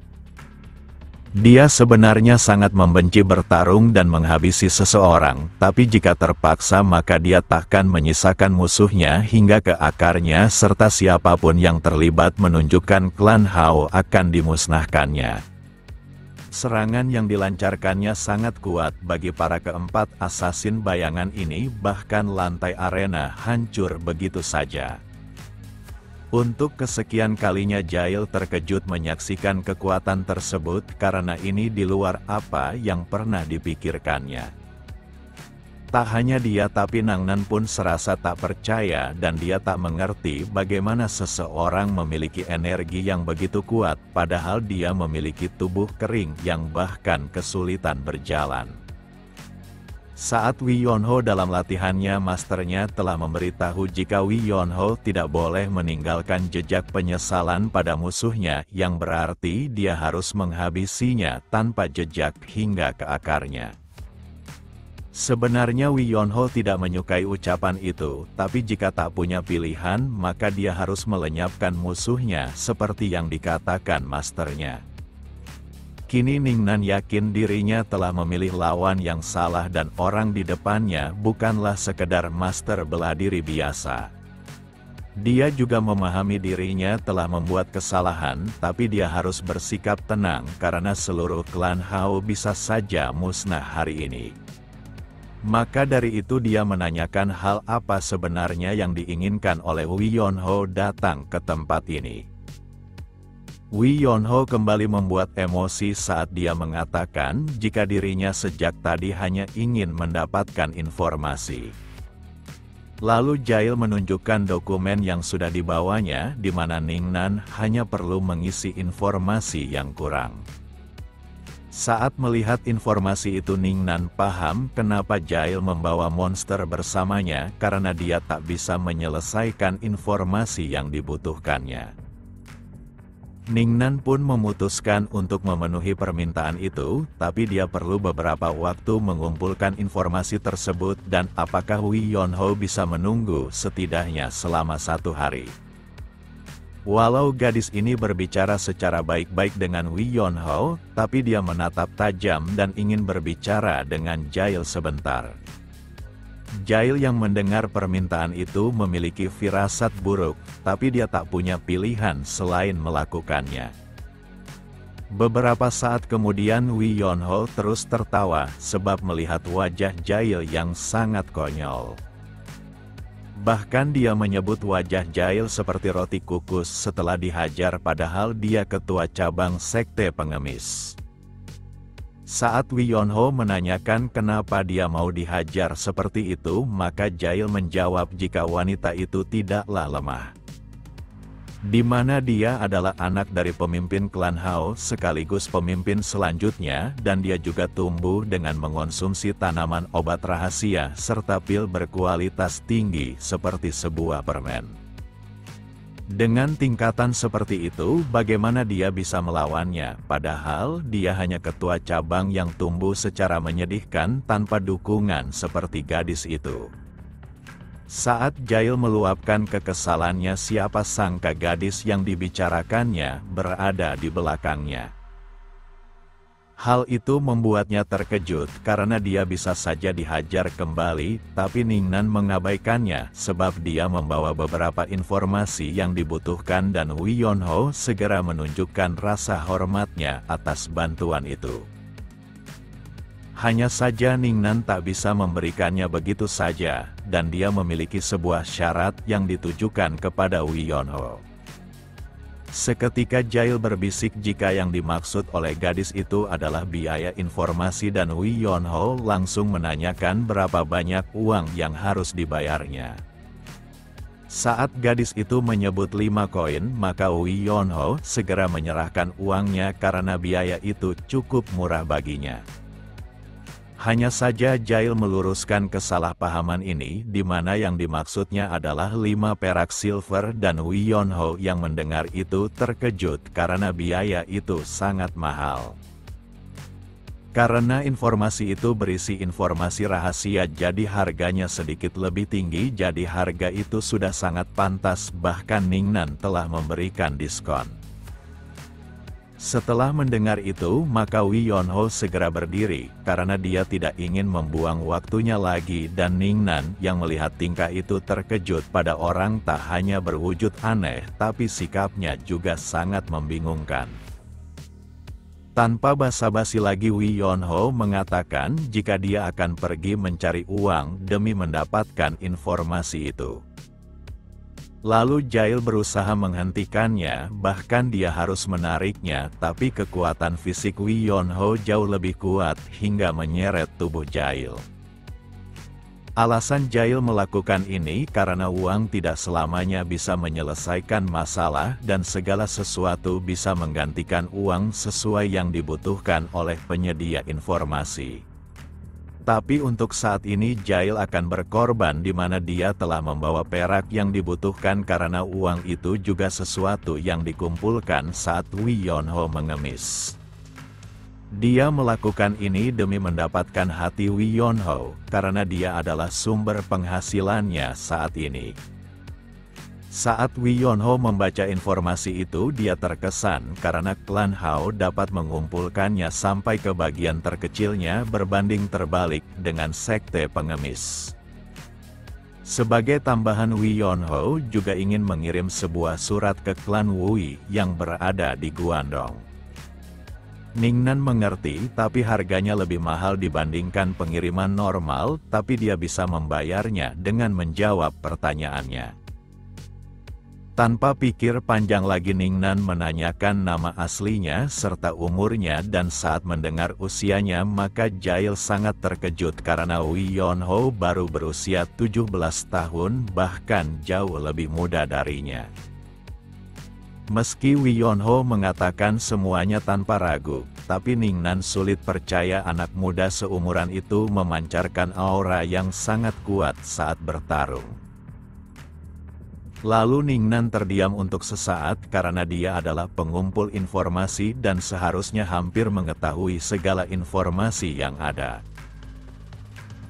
Dia sebenarnya sangat membenci bertarung dan menghabisi seseorang, tapi jika terpaksa maka dia takkan menyisakan musuhnya hingga ke akarnya serta siapapun yang terlibat menunjukkan klan Hao akan dimusnahkannya. Serangan yang dilancarkannya sangat kuat bagi para keempat asasin bayangan ini, bahkan lantai arena hancur begitu saja. Untuk kesekian kalinya Jail terkejut menyaksikan kekuatan tersebut karena ini di luar apa yang pernah dipikirkannya. Tak hanya dia tapi Ningnan pun serasa tak percaya dan dia tak mengerti bagaimana seseorang memiliki energi yang begitu kuat padahal dia memiliki tubuh kering yang bahkan kesulitan berjalan. Saat Wi Yonho dalam latihannya, masternya telah memberitahu jika Wi Yonho tidak boleh meninggalkan jejak penyesalan pada musuhnya, yang berarti dia harus menghabisinya tanpa jejak hingga ke akarnya. Sebenarnya Wi Yonho tidak menyukai ucapan itu, tapi jika tak punya pilihan maka dia harus melenyapkan musuhnya seperti yang dikatakan masternya. Kini Ningnan yakin dirinya telah memilih lawan yang salah dan orang di depannya bukanlah sekedar master bela diri biasa. Dia juga memahami dirinya telah membuat kesalahan, tapi dia harus bersikap tenang karena seluruh klan Hao bisa saja musnah hari ini. Maka dari itu dia menanyakan hal apa sebenarnya yang diinginkan oleh Wi Yonho datang ke tempat ini. Wi Yonho kembali membuat emosi saat dia mengatakan jika dirinya sejak tadi hanya ingin mendapatkan informasi. Lalu Jail menunjukkan dokumen yang sudah dibawanya, di mana Ningnan hanya perlu mengisi informasi yang kurang. Saat melihat informasi itu Ningnan paham kenapa Jail membawa monster bersamanya, karena dia tak bisa menyelesaikan informasi yang dibutuhkannya. Ningnan pun memutuskan untuk memenuhi permintaan itu, tapi dia perlu beberapa waktu mengumpulkan informasi tersebut dan apakah Wi Yonho bisa menunggu setidaknya selama 1 hari. Walau gadis ini berbicara secara baik-baik dengan Wi Yonho, tapi dia menatap tajam dan ingin berbicara dengan Jail sebentar. Jail yang mendengar permintaan itu memiliki firasat buruk, tapi dia tak punya pilihan selain melakukannya. Beberapa saat kemudian Wi Yonho terus tertawa sebab melihat wajah Jail yang sangat konyol. Bahkan dia menyebut wajah Jail seperti roti kukus setelah dihajar padahal dia ketua cabang sekte pengemis. Saat Wi Yonho menanyakan kenapa dia mau dihajar seperti itu, maka Jail menjawab jika wanita itu tidaklah lemah. Di mana dia adalah anak dari pemimpin klan Hao sekaligus pemimpin selanjutnya dan dia juga tumbuh dengan mengonsumsi tanaman obat rahasia serta pil berkualitas tinggi seperti sebuah permen. Dengan tingkatan seperti itu, bagaimana dia bisa melawannya, padahal dia hanya ketua cabang yang tumbuh secara menyedihkan tanpa dukungan seperti gadis itu. Saat Jail meluapkan kekesalannya, siapa sangka gadis yang dibicarakannya berada di belakangnya. Hal itu membuatnya terkejut karena dia bisa saja dihajar kembali, tapi Ningnan mengabaikannya sebab dia membawa beberapa informasi yang dibutuhkan dan Wi Yonho segera menunjukkan rasa hormatnya atas bantuan itu. Hanya saja Ningnan tak bisa memberikannya begitu saja, dan dia memiliki sebuah syarat yang ditujukan kepada Wi Yonho. Seketika Jail berbisik jika yang dimaksud oleh gadis itu adalah biaya informasi dan Wi Yonho langsung menanyakan berapa banyak uang yang harus dibayarnya. Saat gadis itu menyebut 5 koin, maka Wi Yonho segera menyerahkan uangnya karena biaya itu cukup murah baginya. Hanya saja Jail meluruskan kesalahpahaman ini, di mana yang dimaksudnya adalah 5 perak silver dan Wi Yonho yang mendengar itu terkejut karena biaya itu sangat mahal. Karena informasi itu berisi informasi rahasia jadi harganya sedikit lebih tinggi, jadi harga itu sudah sangat pantas, bahkan Ningnan telah memberikan diskon. Setelah mendengar itu, maka Wi Yonho segera berdiri, karena dia tidak ingin membuang waktunya lagi dan Ningnan yang melihat tingkah itu terkejut pada orang tak hanya berwujud aneh, tapi sikapnya juga sangat membingungkan. Tanpa basa-basi lagi Wi Yonho mengatakan jika dia akan pergi mencari uang demi mendapatkan informasi itu. Lalu Jail berusaha menghentikannya, bahkan dia harus menariknya, tapi kekuatan fisik Wi Yonho jauh lebih kuat hingga menyeret tubuh Jail. Alasan Jail melakukan ini karena uang tidak selamanya bisa menyelesaikan masalah dan segala sesuatu bisa menggantikan uang sesuai yang dibutuhkan oleh penyedia informasi. Tapi untuk saat ini Jail akan berkorban di mana dia telah membawa perak yang dibutuhkan karena uang itu juga sesuatu yang dikumpulkan saat Wi Yonho mengemis. Dia melakukan ini demi mendapatkan hati Wi Yonho, karena dia adalah sumber penghasilannya saat ini. Saat Wi Yonho membaca informasi itu, dia terkesan karena klan Hao dapat mengumpulkannya sampai ke bagian terkecilnya berbanding terbalik dengan sekte pengemis. Sebagai tambahan, Wi Yonho juga ingin mengirim sebuah surat ke klan Wui yang berada di Guangdong. Ningnan mengerti, tapi harganya lebih mahal dibandingkan pengiriman normal, tapi dia bisa membayarnya dengan menjawab pertanyaannya. Tanpa pikir panjang lagi Ningnan menanyakan nama aslinya serta umurnya dan saat mendengar usianya maka Jail sangat terkejut karena Wi Yonho baru berusia 17 tahun bahkan jauh lebih muda darinya. Meski Wi Yonho mengatakan semuanya tanpa ragu, tapi Ningnan sulit percaya anak muda seumuran itu memancarkan aura yang sangat kuat saat bertarung. Lalu Ningnan terdiam untuk sesaat karena dia adalah pengumpul informasi dan seharusnya hampir mengetahui segala informasi yang ada.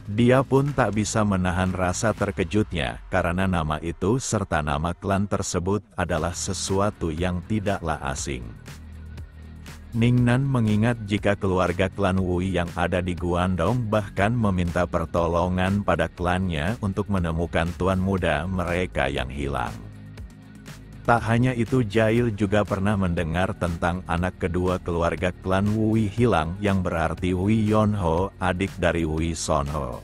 Dia pun tak bisa menahan rasa terkejutnya karena nama itu serta nama klan tersebut adalah sesuatu yang tidaklah asing. Ningnan mengingat jika keluarga klan Wui yang ada di Guandong bahkan meminta pertolongan pada klannya untuk menemukan tuan muda mereka yang hilang. Tak hanya itu, Jail juga pernah mendengar tentang anak kedua keluarga klan Wui hilang yang berarti Wei Yonho, adik dari Wei Sonho.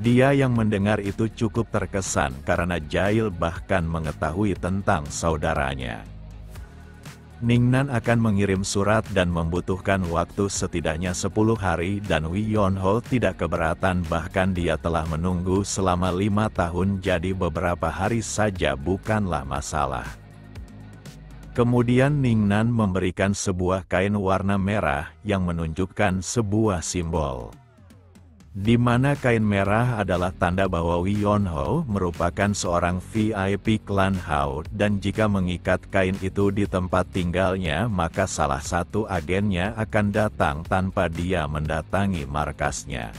Dia yang mendengar itu cukup terkesan karena Jail bahkan mengetahui tentang saudaranya. Ningnan akan mengirim surat dan membutuhkan waktu setidaknya 10 hari dan Wei Yonho tidak keberatan, bahkan dia telah menunggu selama 5 tahun, jadi beberapa hari saja bukanlah masalah. Kemudian Ningnan memberikan sebuah kain warna merah yang menunjukkan sebuah simbol. Di mana kain merah adalah tanda bahwa Wei Yonho merupakan seorang VIP klan Hao dan jika mengikat kain itu di tempat tinggalnya maka salah satu agennya akan datang tanpa dia mendatangi markasnya.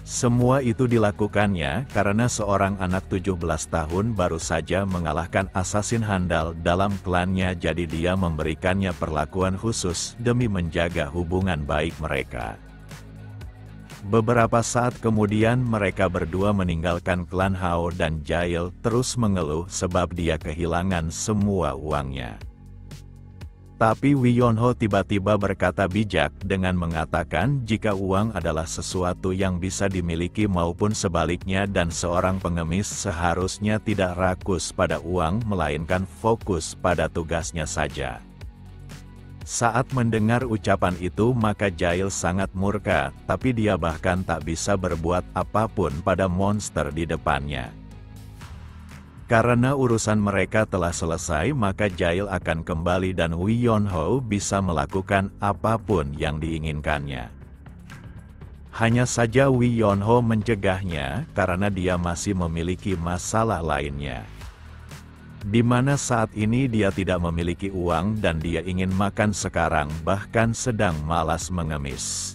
Semua itu dilakukannya karena seorang anak 17 tahun baru saja mengalahkan asasin handal dalam klannya, jadi dia memberikannya perlakuan khusus demi menjaga hubungan baik mereka. Beberapa saat kemudian mereka berdua meninggalkan klan Hao dan Jail terus mengeluh sebab dia kehilangan semua uangnya. Tapi Wei Yonho tiba-tiba berkata bijak dengan mengatakan jika uang adalah sesuatu yang bisa dimiliki maupun sebaliknya dan seorang pengemis seharusnya tidak rakus pada uang melainkan fokus pada tugasnya saja. Saat mendengar ucapan itu maka Jail sangat murka, tapi dia bahkan tak bisa berbuat apapun pada monster di depannya. Karena urusan mereka telah selesai maka Jail akan kembali dan Wei Yonho bisa melakukan apapun yang diinginkannya. Hanya saja Wei Yonho mencegahnya karena dia masih memiliki masalah lainnya. Di mana saat ini dia tidak memiliki uang dan dia ingin makan sekarang bahkan sedang malas mengemis.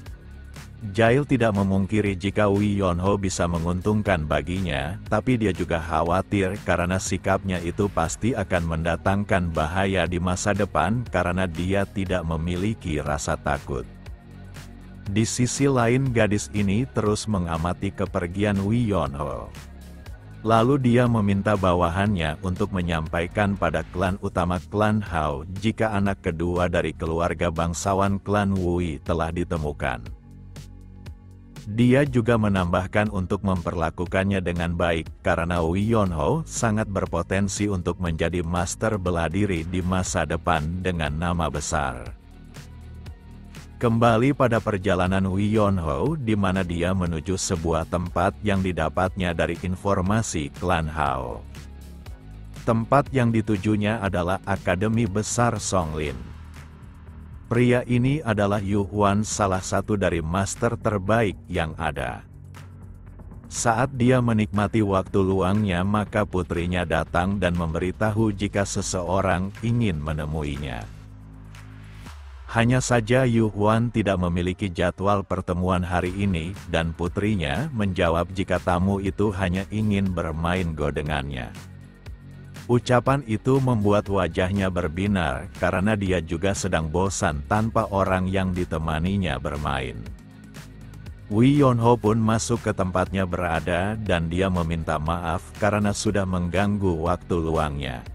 Jail tidak memungkiri jika Wei Yonho bisa menguntungkan baginya, tapi dia juga khawatir karena sikapnya itu pasti akan mendatangkan bahaya di masa depan karena dia tidak memiliki rasa takut. Di sisi lain gadis ini terus mengamati kepergian Wei Yonho. Lalu dia meminta bawahannya untuk menyampaikan pada klan utama klan Hao jika anak kedua dari keluarga bangsawan klan Wui telah ditemukan. Dia juga menambahkan untuk memperlakukannya dengan baik karena Wei Yonho sangat berpotensi untuk menjadi master bela diri di masa depan dengan nama besar. Kembali pada perjalanan Wei Yonho di mana dia menuju sebuah tempat yang didapatnya dari informasi klan Hao. Tempat yang ditujunya adalah Akademi Besar Songlin. Pria ini adalah Yu Huan, salah satu dari master terbaik yang ada. Saat dia menikmati waktu luangnya maka putrinya datang dan memberitahu jika seseorang ingin menemuinya. Hanya saja Yu Huan tidak memiliki jadwal pertemuan hari ini, dan putrinya menjawab jika tamu itu hanya ingin bermain go dengannya. Ucapan itu membuat wajahnya berbinar, karena dia juga sedang bosan tanpa orang yang ditemaninya bermain. Wei Yonho pun masuk ke tempatnya berada dan dia meminta maaf karena sudah mengganggu waktu luangnya.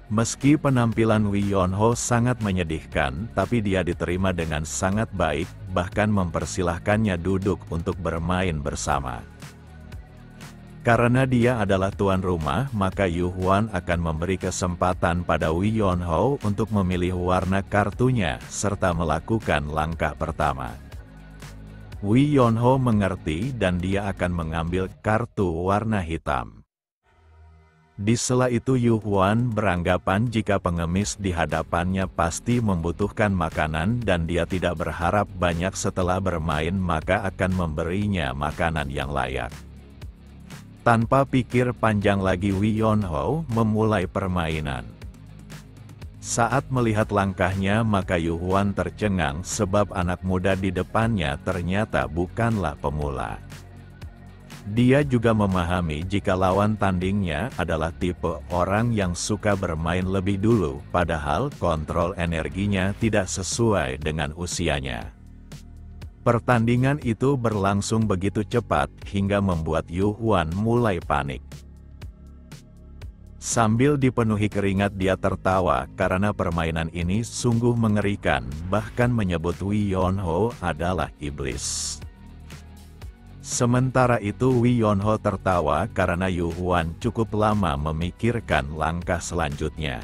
Meski penampilan Wei Yonho sangat menyedihkan, tapi dia diterima dengan sangat baik, bahkan mempersilahkannya duduk untuk bermain bersama. Karena dia adalah tuan rumah, maka Yu Huan akan memberi kesempatan pada Wei Yonho untuk memilih warna kartunya, serta melakukan langkah pertama. Wei Yonho mengerti dan dia akan mengambil kartu warna hitam. Di sela itu Yu Huan beranggapan jika pengemis di hadapannya pasti membutuhkan makanan dan dia tidak berharap banyak setelah bermain maka akan memberinya makanan yang layak. Tanpa pikir panjang lagi, Wee Yonho memulai permainan. Saat melihat langkahnya, maka Yu Huan tercengang sebab anak muda di depannya ternyata bukanlah pemula. Dia juga memahami jika lawan tandingnya adalah tipe orang yang suka bermain lebih dulu, padahal kontrol energinya tidak sesuai dengan usianya. Pertandingan itu berlangsung begitu cepat hingga membuat Yu Huan mulai panik. Sambil dipenuhi keringat, dia tertawa karena permainan ini sungguh mengerikan, bahkan menyebut Wee Yonho adalah iblis. Sementara itu Wee Yonho tertawa karena Yu Huan cukup lama memikirkan langkah selanjutnya.